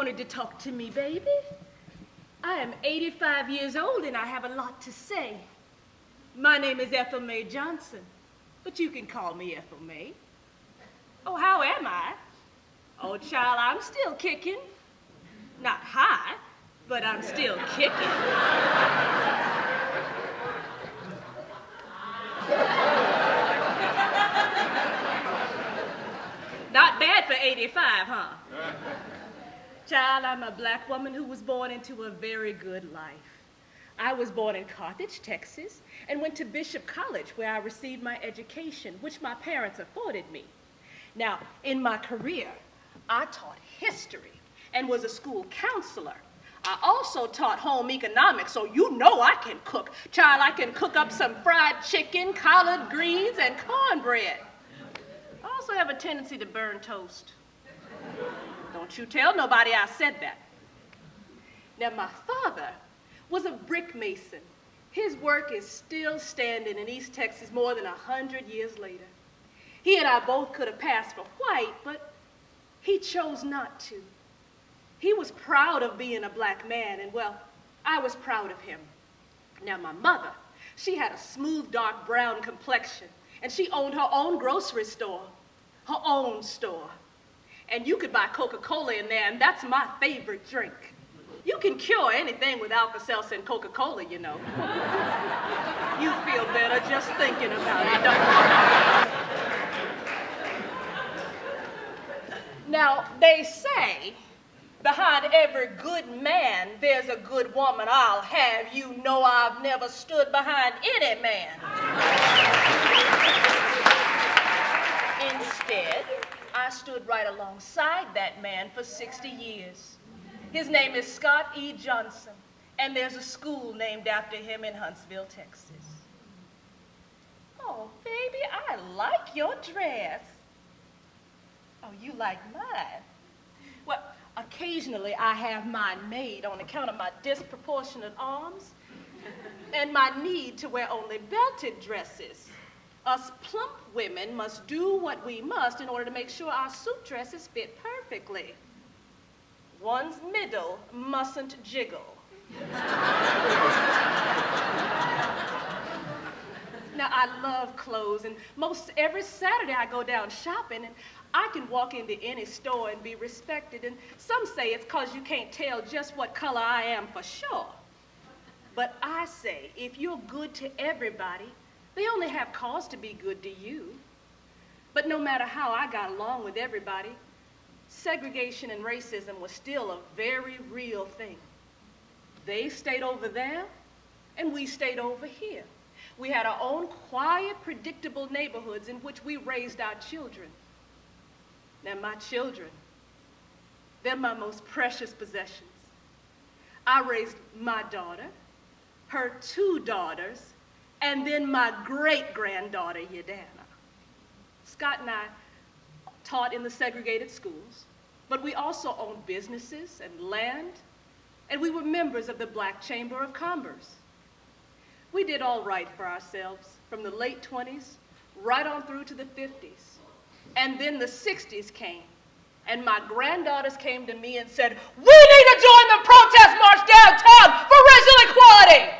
wanted to talk to me, baby. I am 85 years old and I have a lot to say. My name is Ethel Mae Johnson, but you can call me Ethel Mae. Oh, how am I? Oh, child, I'm still kicking. Not high, but I'm still kicking. Not bad for 85, huh? Child, I'm a black woman who was born into a very good life. I was born in Carthage, Texas, and went to Bishop College, where I received my education, which my parents afforded me. Now, in my career, I taught history and was a school counselor. I also taught home economics, so you know I can cook. Child, I can cook up some fried chicken, collard greens, and cornbread. I also have a tendency to burn toast. Don't you tell nobody I said that. Now, my father was a brick mason. His work is still standing in East Texas more than 100 years later. He and I both could have passed for white, but he chose not to. He was proud of being a black man, and well, I was proud of him. Now, my mother, she had a smooth, dark brown complexion, and she owned her own grocery store, her own store. And you could buy Coca-Cola in there, and that's my favorite drink. You can cure anything with Alka-Seltzer and Coca-Cola, you know. You feel better just thinking about it, don't you? Now, they say, behind every good man, there's a good woman. I'll have you know I've never stood behind any man. Instead, I stood right alongside that man for 60 years. His name is Scott E. Johnson, and there's a school named after him in Huntsville, Texas. Oh, baby, I like your dress. Oh, you like mine? Well, occasionally I have mine made on account of my disproportionate arms and my need to wear only belted dresses. Us plump women must do what we must in order to make sure our suit dresses fit perfectly. One's middle mustn't jiggle. Now, I love clothes, and most every Saturday I go down shopping, and I can walk into any store and be respected, and some say it's because you can't tell just what color I am for sure. But I say, if you're good to everybody, they only have cause to be good to you. But no matter how I got along with everybody, segregation and racism was still a very real thing. They stayed over there, and we stayed over here. We had our own quiet, predictable neighborhoods in which we raised our children. Now, my children, they're my most precious possessions. I raised my daughter, her 2 daughters, and then my great-granddaughter, Yadana. Scott and I taught in the segregated schools, but we also owned businesses and land, and we were members of the Black Chamber of Commerce. We did all right for ourselves from the late 20s right on through to the 50s. And then the 60s came, and my granddaughters came to me and said, "We need to join the protest march downtown for racial equality!"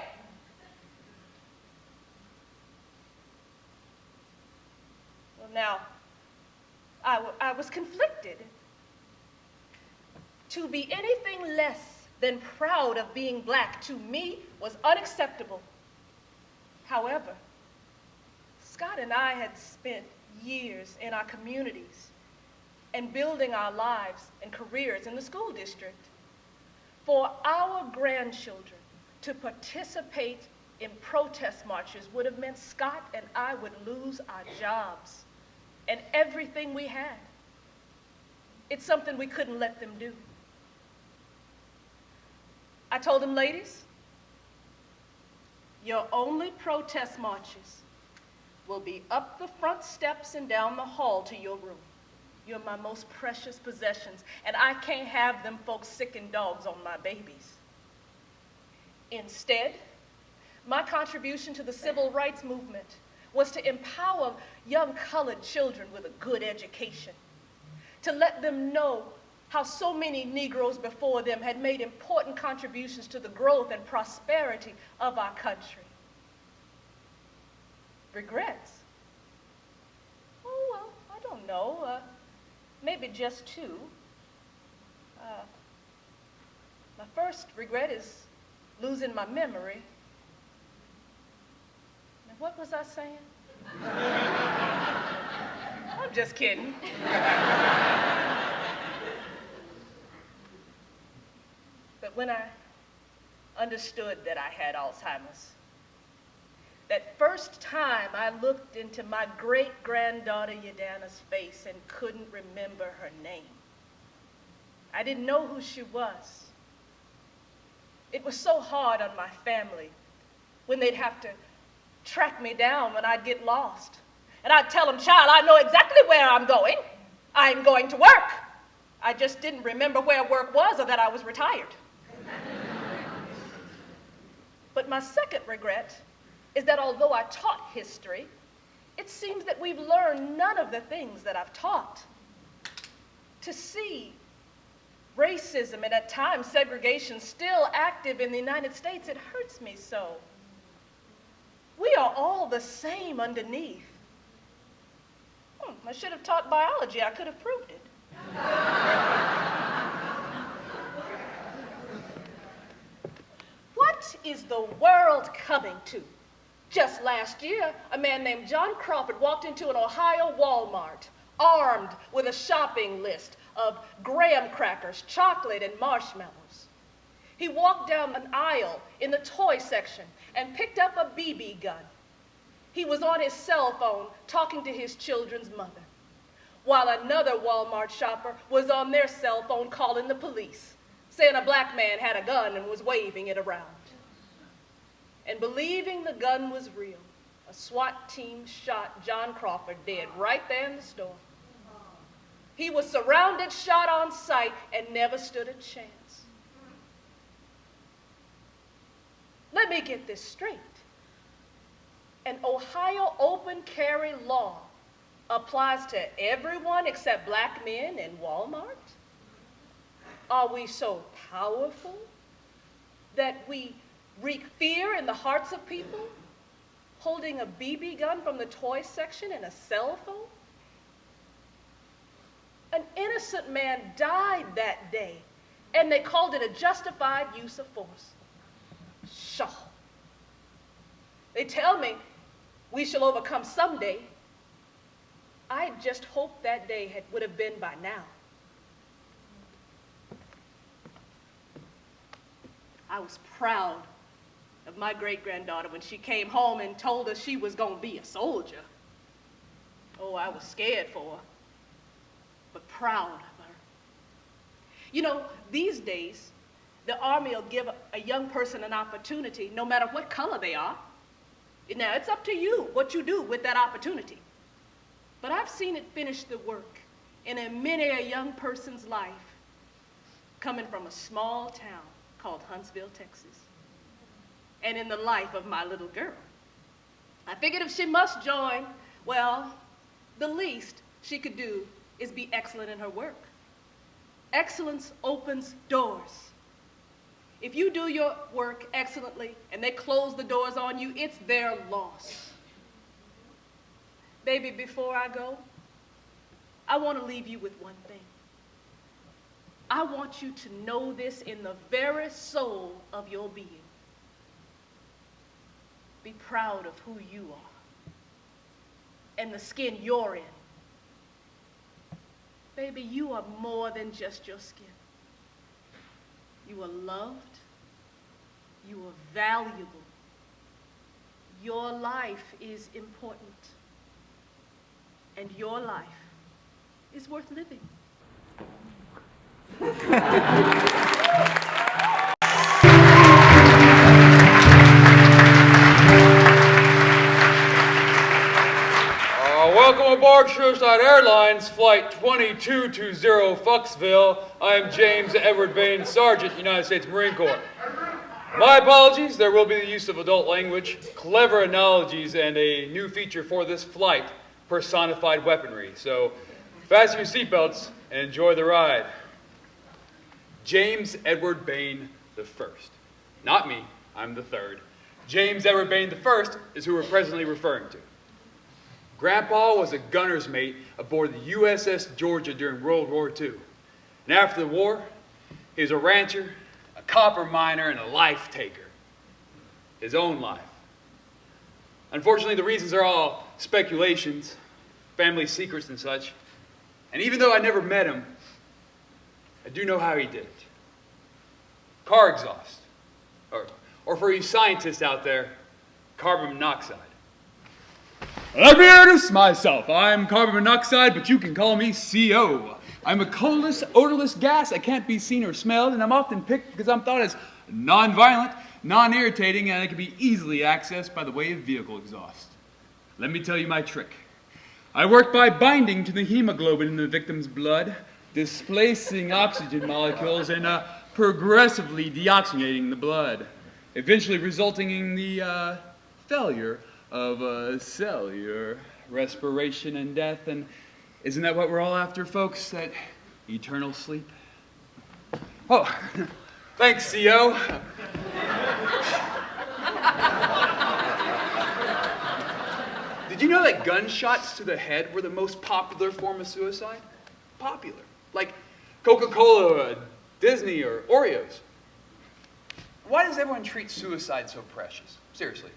Well, now, I was conflicted. To be anything less than proud of being black to me was unacceptable. However, Scott and I had spent years in our communities and building our lives and careers in the school district. For our grandchildren to participate in protest marches would have meant Scott and I would lose our jobs and everything we had. It's something we couldn't let them do. I told them, ladies, your only protest marches will be up the front steps and down the hall to your room. You're my most precious possessions, and I can't have them folks sicking dogs on my babies. Instead, my contribution to the civil rights movement was to empower young colored children with a good education, to let them know how so many Negroes before them had made important contributions to the growth and prosperity of our country. Regrets? Oh, well, I don't know. Maybe just two. My first regret is losing my memory. Now, what was I saying? I'm just kidding. But when I understood that I had Alzheimer's, that first time I looked into my great-granddaughter Yadana's face and couldn't remember her name. I didn't know who she was. It was so hard on my family when they'd have to track me down when I'd get lost. And I'd tell them, child, I know exactly where I'm going. I'm going to work. I just didn't remember where work was or that I was retired. But my second regret is that although I taught history, it seems that we've learned none of the things that I've taught. To see racism and at times segregation still active in the United States, it hurts me so. We are all the same underneath. I should have taught biology. I could have proved it. What is the world coming to? Just last year, a man named John Crawford walked into an Ohio Walmart, armed with a shopping list of graham crackers, chocolate, and marshmallows. He walked down an aisle in the toy section and picked up a BB gun. He was on his cell phone talking to his children's mother, while another Walmart shopper was on their cell phone calling the police, saying a black man had a gun and was waving it around. And believing the gun was real, a SWAT team shot John Crawford dead right there in the store. He was surrounded, shot on sight, and never stood a chance. Let me get this straight. An Ohio open carry law applies to everyone except black men in Walmart? Are we so powerful that we wreak fear in the hearts of people, holding a BB gun from the toy section and a cell phone? An innocent man died that day, and they called it a justified use of force. Pshaw. They tell me we shall overcome someday. I just hope that day would have been by now. I was proud of my great-granddaughter when she came home and told us she was going to be a soldier. Oh, I was scared for her, but proud of her. You know, these days, the Army will give a young person an opportunity no matter what color they are. Now, it's up to you what you do with that opportunity. But I've seen it finish the work in many a young person's life coming from a small town called Huntsville, Texas, and in the life of my little girl. I figured if she must join, well, the least she could do is be excellent in her work. Excellence opens doors. If you do your work excellently and they close the doors on you, it's their loss. Baby, before I go, I want to leave you with one thing. I want you to know this in the very soul of your being. Be proud of who you are and the skin you're in. Baby, you are more than just your skin. You are loved. You are valuable. Your life is important. And your life is worth living. Welcome aboard Shoreside Airlines, Flight 2220 Foxville. I am James Edward Bane, Sergeant, United States Marine Corps. My apologies, there will be the use of adult language, clever analogies, and a new feature for this flight, personified weaponry. So fasten your seatbelts and enjoy the ride. James Edward Bane the First. Not me, I'm the third. James Edward Bane the First is who we're presently referring to. Grandpa was a gunner's mate aboard the USS Georgia during World War II. And after the war, he was a rancher, a copper miner, and a life taker. His own life. Unfortunately, the reasons are all speculations, family secrets and such. And even though I never met him, I do know how he did it. Car exhaust. Or for you scientists out there, carbon monoxide. Let me introduce myself. I'm carbon monoxide, but you can call me CO. I'm a colorless, odorless gas that can't be seen or smelled, and I'm often picked because I'm thought as non-violent, non-irritating, and it can be easily accessed by the way of vehicle exhaust. Let me tell you my trick. I work by binding to the hemoglobin in the victim's blood, displacing oxygen molecules and progressively deoxygenating the blood, eventually resulting in the failure of cellular respiration and death. And isn't that what we're all after, folks? That eternal sleep? Oh, thanks, CO. Did you know that gunshots to the head were the most popular form of suicide? Popular. Like Coca-Cola, Disney, or Oreos. Why does everyone treat suicide so precious? Seriously.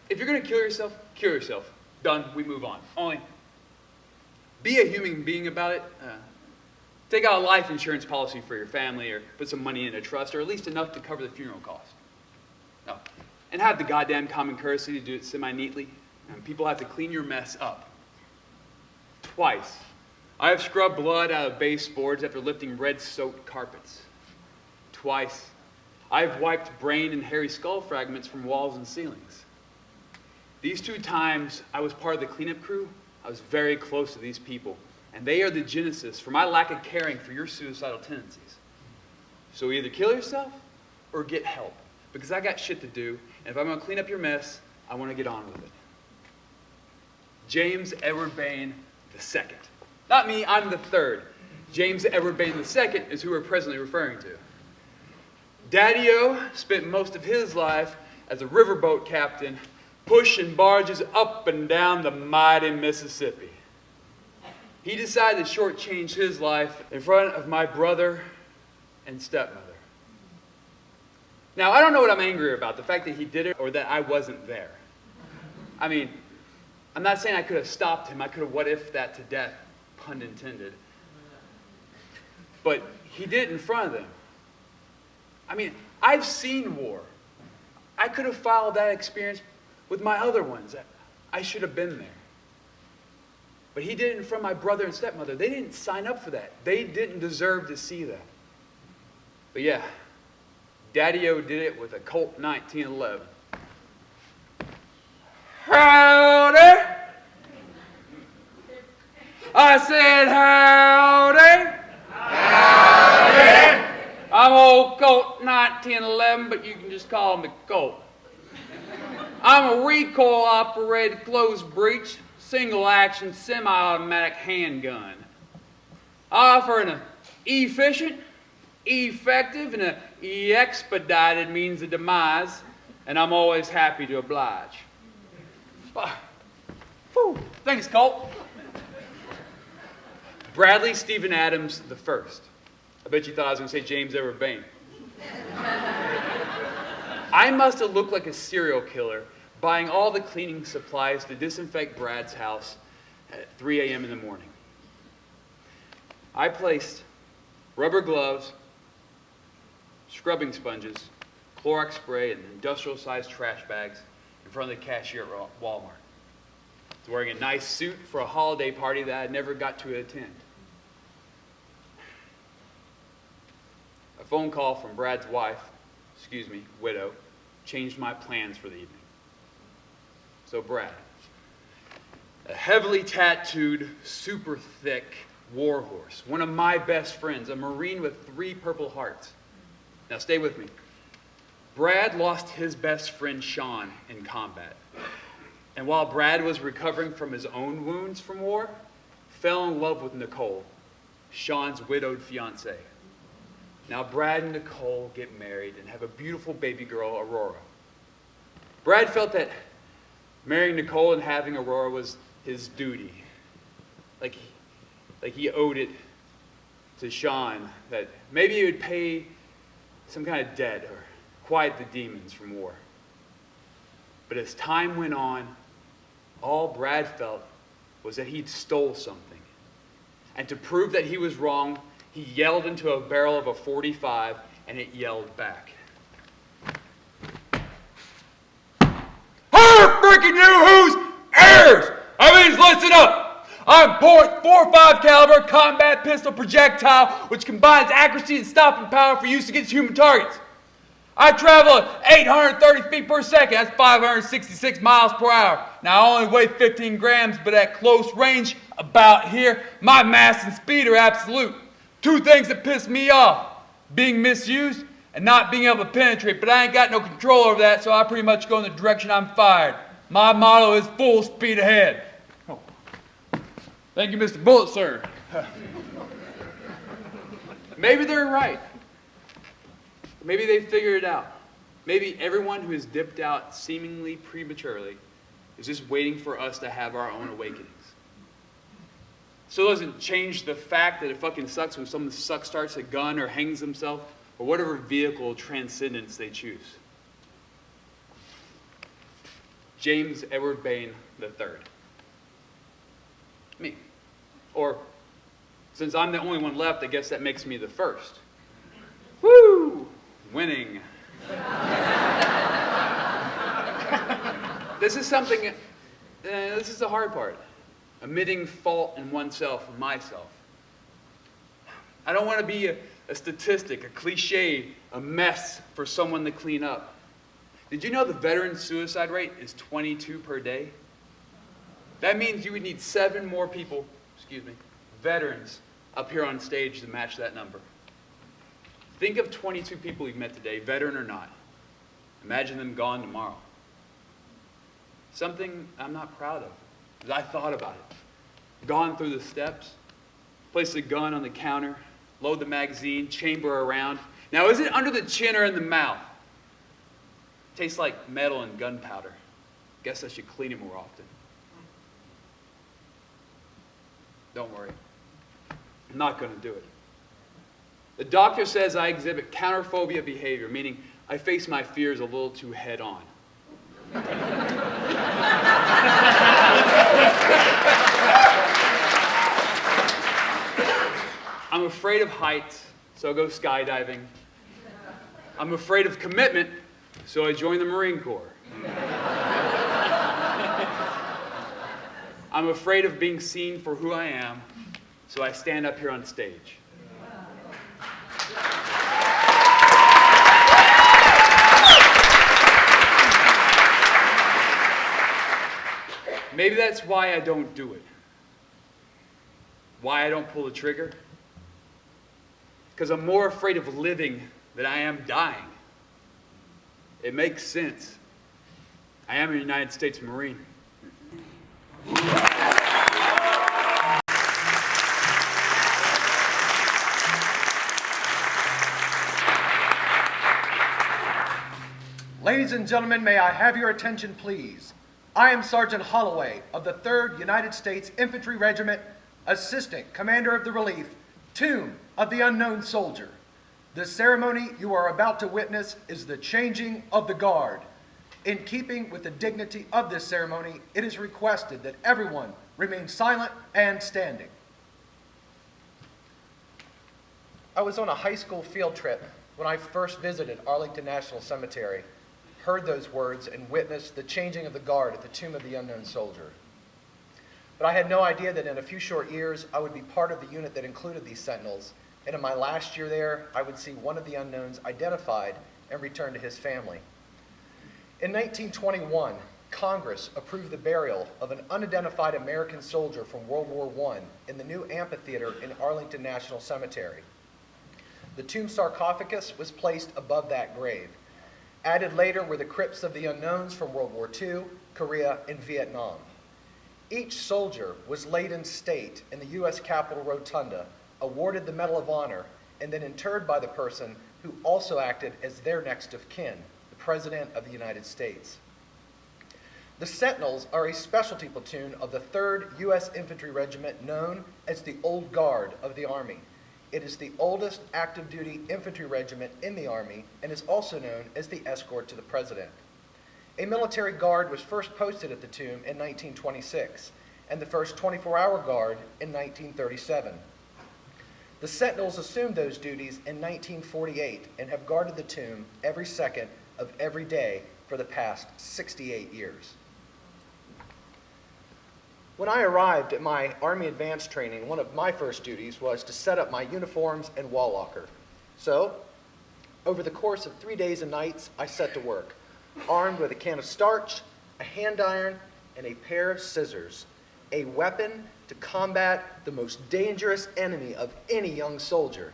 If you're going to kill yourself, kill yourself. Done. We move on. Only be a human being about it. Take out a life insurance policy for your family, or put some money in a trust, or at least enough to cover the funeral cost. No. And have the goddamn common courtesy to do it semi-neatly. And people have to clean your mess up. Twice. I have scrubbed blood out of baseboards after lifting red-soaked carpets. Twice. I've wiped brain and hairy skull fragments from walls and ceilings. These 2 times I was part of the cleanup crew, I was very close to these people. And they are the genesis for my lack of caring for your suicidal tendencies. So either kill yourself or get help. Because I got shit to do, and if I'm going to clean up your mess, I want to get on with it. James Edward Bane II. Not me, I'm the third. James Edward Bane II is who we're presently referring to. Daddy-O spent most of his life as a riverboat captain, pushing barges up and down the mighty Mississippi. He decided to shortchange his life in front of my brother and stepmother. Now, I don't know what I'm angry about, the fact that he did it or that I wasn't there. I mean, I'm not saying I could have stopped him. I could have what-if that to death, pun intended. But he did it in front of them. I mean, I've seen war. I could have followed that experience with my other ones. I should have been there. But he did it in front of my brother and stepmother. They didn't sign up for that. They didn't deserve to see that. But yeah, Daddy-O did it with a Colt 1911. Howdy! I said howdy! Howdy! I'm old Colt 1911, but you can just call me Colt. I'm a recoil-operated closed-breech, single-action, semi-automatic handgun. I offer an efficient, effective, and an expedited means of demise, and I'm always happy to oblige. Whew. Thanks, Colt. Bradley Stephen Adams the First. I bet you thought I was going to say James Edward Bane. I must have looked like a serial killer buying all the cleaning supplies to disinfect Brad's house at 3 a.m. in the morning. I placed rubber gloves, scrubbing sponges, Clorox spray, and industrial-sized trash bags in front of the cashier at Walmart. I was wearing a nice suit for a holiday party that I never got to attend. A phone call from Brad's wife, widow, changed my plans for the evening. So Brad, a heavily tattooed, super thick warhorse, one of my best friends, a Marine with 3 Purple Hearts. Now stay with me. Brad lost his best friend Sean in combat. And while Brad was recovering from his own wounds from war, fell in love with Nicole, Sean's widowed fiancée. Now Brad and Nicole get married and have a beautiful baby girl, Aurora. Brad felt that marrying Nicole and having Aurora was his duty. Like he owed it to Sean, that maybe he would pay some kind of debt or quiet the demons from war. But as time went on, all Brad felt was that he'd stole something. And to prove that he was wrong, he yelled into a barrel of a .45 and it yelled back. Her freaking you who's heirs! I mean, listen up! I'm .45 caliber combat pistol projectile which combines accuracy and stopping power for use against human targets. I travel at 830 feet per second. That's 566 miles per hour. Now, I only weigh 15 grams, but at close range, about here, my mass and speed are absolute. Two things that piss me off: being misused and not being able to penetrate. But I ain't got no control over that, so I pretty much go in the direction I'm fired. My motto is full speed ahead. Oh. Thank you, Mr. Bullet, sir. Maybe they're right. Maybe they figured it out. Maybe everyone who has dipped out seemingly prematurely is just waiting for us to have our own awakenings. So it doesn't change the fact that it fucking sucks when someone starts a gun or hangs themselves or whatever vehicle of transcendence they choose. James Edward Bane III. Me. Or, since I'm the only one left, I guess that makes me the first. Woo! Winning. This is something, this is the hard part. Admitting fault in oneself and myself. I don't want to be a statistic, a cliche, a mess for someone to clean up. Did you know the veteran suicide rate is 22 per day? That means you would need 7 more people, veterans, up here on stage to match that number. Think of 22 people you've met today, veteran or not. Imagine them gone tomorrow. Something I'm not proud of, because I thought about it. Gone through the steps, place the gun on the counter, load the magazine, chamber around. Now, is it under the chin or in the mouth? Tastes like metal and gunpowder. Guess I should clean it more often. Don't worry. I'm not going to do it. The doctor says I exhibit counterphobia behavior, meaning I face my fears a little too head on. I'm afraid of heights, so I go skydiving. I'm afraid of commitment, so I join the Marine Corps. I'm afraid of being seen for who I am, so I stand up here on stage. Maybe that's why I don't do it. Why I don't pull the trigger? Because I'm more afraid of living than I am dying. It makes sense. I am a United States Marine. Ladies and gentlemen, may I have your attention, please? I am Sergeant Holloway of the 3rd United States Infantry Regiment, Assistant Commander of the Relief, Tomb of the Unknown Soldier. The ceremony you are about to witness is the changing of the guard. In keeping with the dignity of this ceremony, it is requested that everyone remain silent and standing. I was on a high school field trip when I first visited Arlington National Cemetery, heard those words, and witnessed the changing of the guard at the Tomb of the Unknown Soldier. But I had no idea that in a few short years, I would be part of the unit that included these sentinels, and in my last year there, I would see one of the unknowns identified and returned to his family. In 1921, Congress approved the burial of an unidentified American soldier from World War I in the new amphitheater in Arlington National Cemetery. The tomb sarcophagus was placed above that grave. Added later were the crypts of the unknowns from World War II, Korea, and Vietnam. Each soldier was laid in state in the U.S. Capitol Rotunda, awarded the Medal of Honor, and then interred by the person who also acted as their next of kin, the President of the United States. The Sentinels are a specialty platoon of the 3rd U.S. Infantry Regiment known as the Old Guard of the Army. It is the oldest active duty infantry regiment in the Army and is also known as the escort to the President. A military guard was first posted at the tomb in 1926 and the first 24-hour guard in 1937. The Sentinels assumed those duties in 1948 and have guarded the tomb every second of every day for the past 68 years. When I arrived at my Army Advanced training, one of my first duties was to set up my uniforms and wall locker. So, over the course of 3 days and nights, I set to work, armed with a can of starch, a hand iron, and a pair of scissors, a weapon to combat the most dangerous enemy of any young soldier,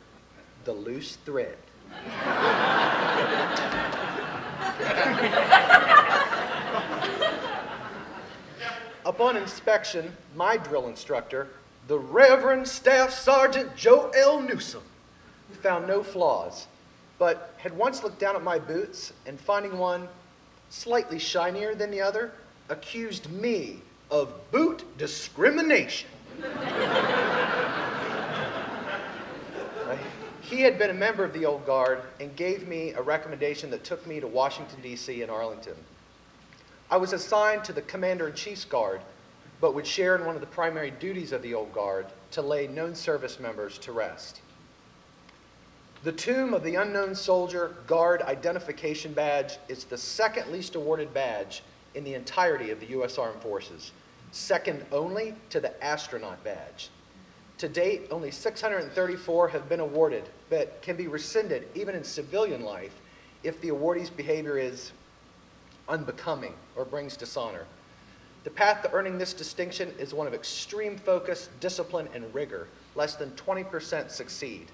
the loose thread. Upon inspection, my drill instructor, the Reverend Staff Sergeant Joe L. Newsom, found no flaws, but had once looked down at my boots and finding one slightly shinier than the other, accused me of boot discrimination. He had been a member of the Old Guard and gave me a recommendation that took me to Washington, D.C. and Arlington. I was assigned to the Commander-in-Chief's Guard, but would share in one of the primary duties of the Old Guard to lay known service members to rest. The Tomb of the Unknown Soldier Guard Identification Badge is the second least awarded badge in the entirety of the U.S. Armed Forces, second only to the Astronaut Badge. To date, only 634 have been awarded, but can be rescinded even in civilian life if the awardee's behavior is unbecoming or brings dishonor. The path to earning this distinction is one of extreme focus, discipline, and rigor. Less than 20% succeed.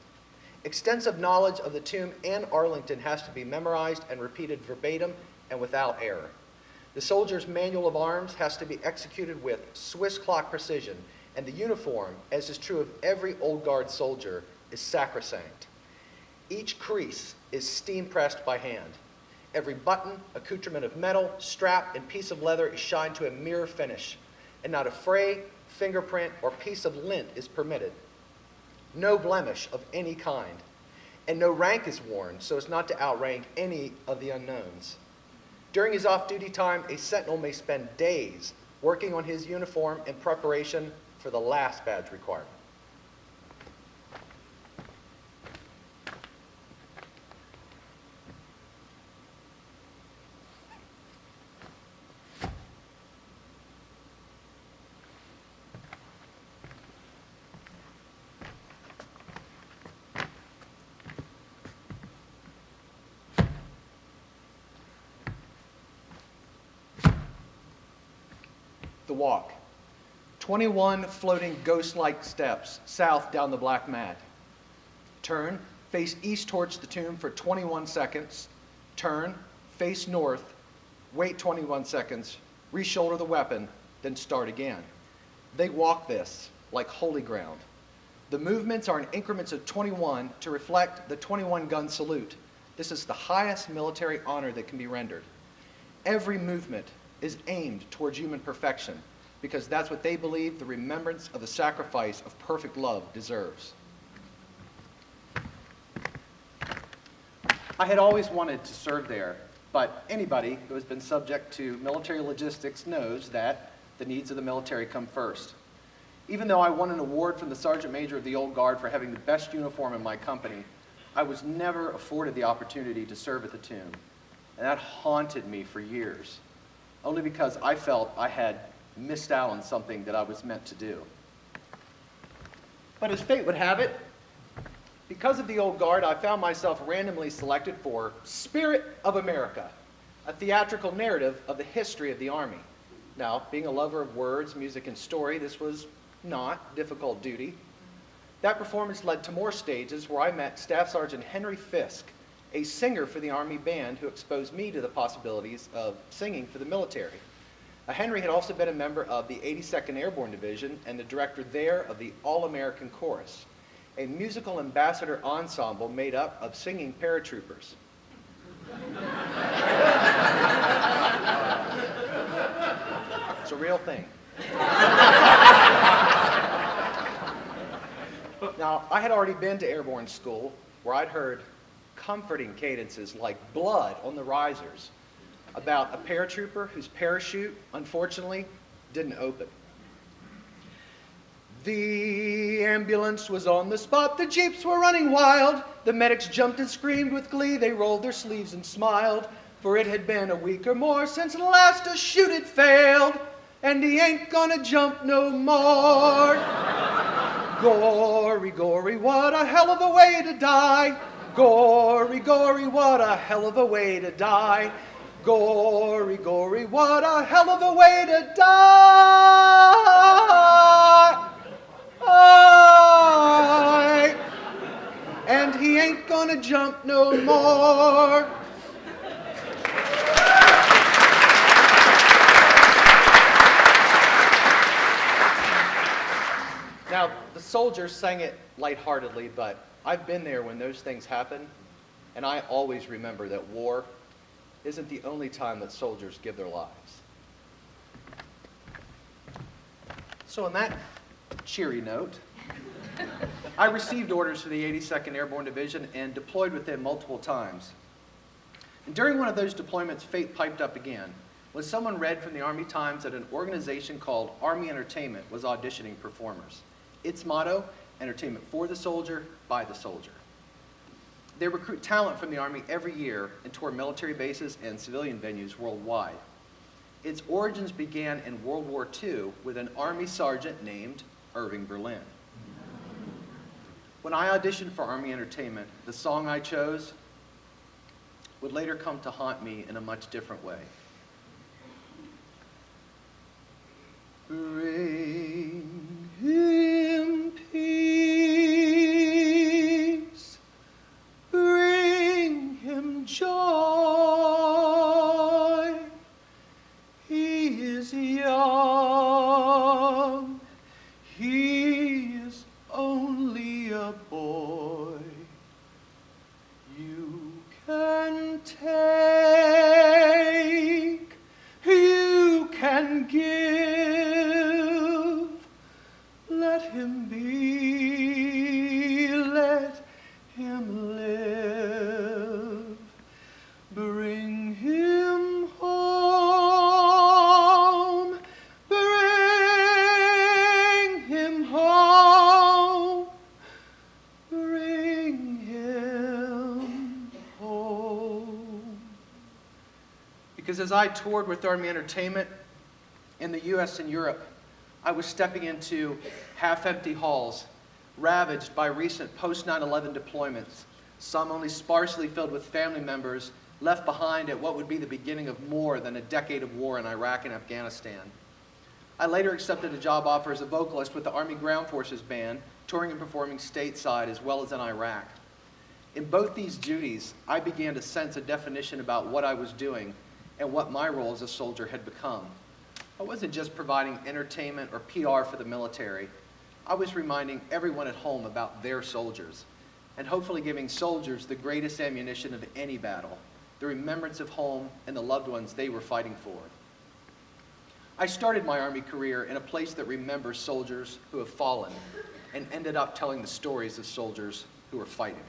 Extensive knowledge of the tomb and Arlington has to be memorized and repeated verbatim and without error. The soldier's manual of arms has to be executed with Swiss clock precision, and the uniform, as is true of every Old Guard soldier, is sacrosanct. Each crease is steam pressed by hand. Every button, accoutrement of metal, strap, and piece of leather is shined to a mirror finish, and not a fray, fingerprint, or piece of lint is permitted. No blemish of any kind, and no rank is worn so as not to outrank any of the unknowns. During his off-duty time, a sentinel may spend days working on his uniform in preparation for the last badge requirement. The walk. 21 floating ghost-like steps south down the black mat. Turn, face east towards the tomb for 21 seconds. Turn, face north, wait 21 seconds, re-shoulder the weapon, then start again. They walk this like holy ground. The movements are in increments of 21 to reflect the 21-gun salute. This is the highest military honor that can be rendered. Every movement is aimed towards human perfection, because that's what they believe the remembrance of the sacrifice of perfect love deserves. I had always wanted to serve there, but anybody who has been subject to military logistics knows that the needs of the military come first. Even though I won an award from the Sergeant Major of the Old Guard for having the best uniform in my company, I was never afforded the opportunity to serve at the tomb, and that haunted me for years. Only because I felt I had missed out on something that I was meant to do. But as fate would have it, because of the Old Guard, I found myself randomly selected for Spirit of America, a theatrical narrative of the history of the Army. Now, being a lover of words, music, and story, this was not difficult duty. That performance led to more stages where I met Staff Sergeant Henry Fisk, a singer for the Army band who exposed me to the possibilities of singing for the military. Henry had also been a member of the 82nd Airborne Division and the director there of the All-American Chorus. a musical ambassador ensemble made up of singing paratroopers. It's a real thing. Now, I had already been to airborne school where I'd heard comforting cadences like blood on the risers about a paratrooper whose parachute, unfortunately, didn't open. The ambulance was on the spot, the jeeps were running wild, the medics jumped and screamed with glee, they rolled their sleeves and smiled, for it had been a week or more since the last a shoot had failed, and he ain't gonna jump no more. Gory, gory, what a hell of a way to die. Gory, gory, what a hell of a way to die. Gory, gory, what a hell of a way to die. And he ain't gonna jump no more. Now, the soldiers sang it lightheartedly, but I've been there when those things happen, and I always remember that war isn't the only time that soldiers give their lives. So on that cheery note, I received orders for the 82nd Airborne Division and deployed with them multiple times. And during one of those deployments, fate piped up again when someone read from the Army Times that an organization called Army Entertainment was auditioning performers. Its motto, entertainment for the soldier, by the soldier. They recruit talent from the Army every year and tour military bases and civilian venues worldwide. Its origins began in World War II with an Army sergeant named Irving Berlin. When I auditioned for Army Entertainment, the song I chose would later come to haunt me in a much different way. Bring him peace, bring him joy. He is young, he is only a boy. You can take, you can give. Let him be, let him live. Bring him home, bring him home, bring him home. Because as I toured with Army Entertainment in the US and Europe, I was stepping into half-empty halls, ravaged by recent post-9/11 deployments, some only sparsely filled with family members left behind at what would be the beginning of more than a decade of war in Iraq and Afghanistan. I later accepted a job offer as a vocalist with the Army Ground Forces Band, touring and performing stateside as well as in Iraq. In both these duties, I began to sense a definition about what I was doing and what my role as a soldier had become. I wasn't just providing entertainment or PR for the military. I was reminding everyone at home about their soldiers, and hopefully giving soldiers the greatest ammunition of any battle, the remembrance of home and the loved ones they were fighting for. I started my Army career in a place that remembers soldiers who have fallen, and ended up telling the stories of soldiers who are fighting.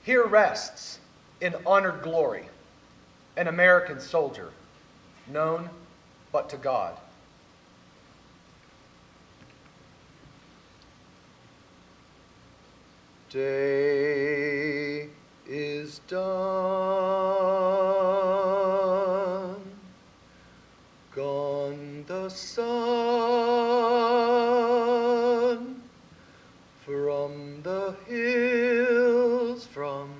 Here rests, in honored glory, an American soldier, known but to God. Day is done, gone the sun, from the hills, from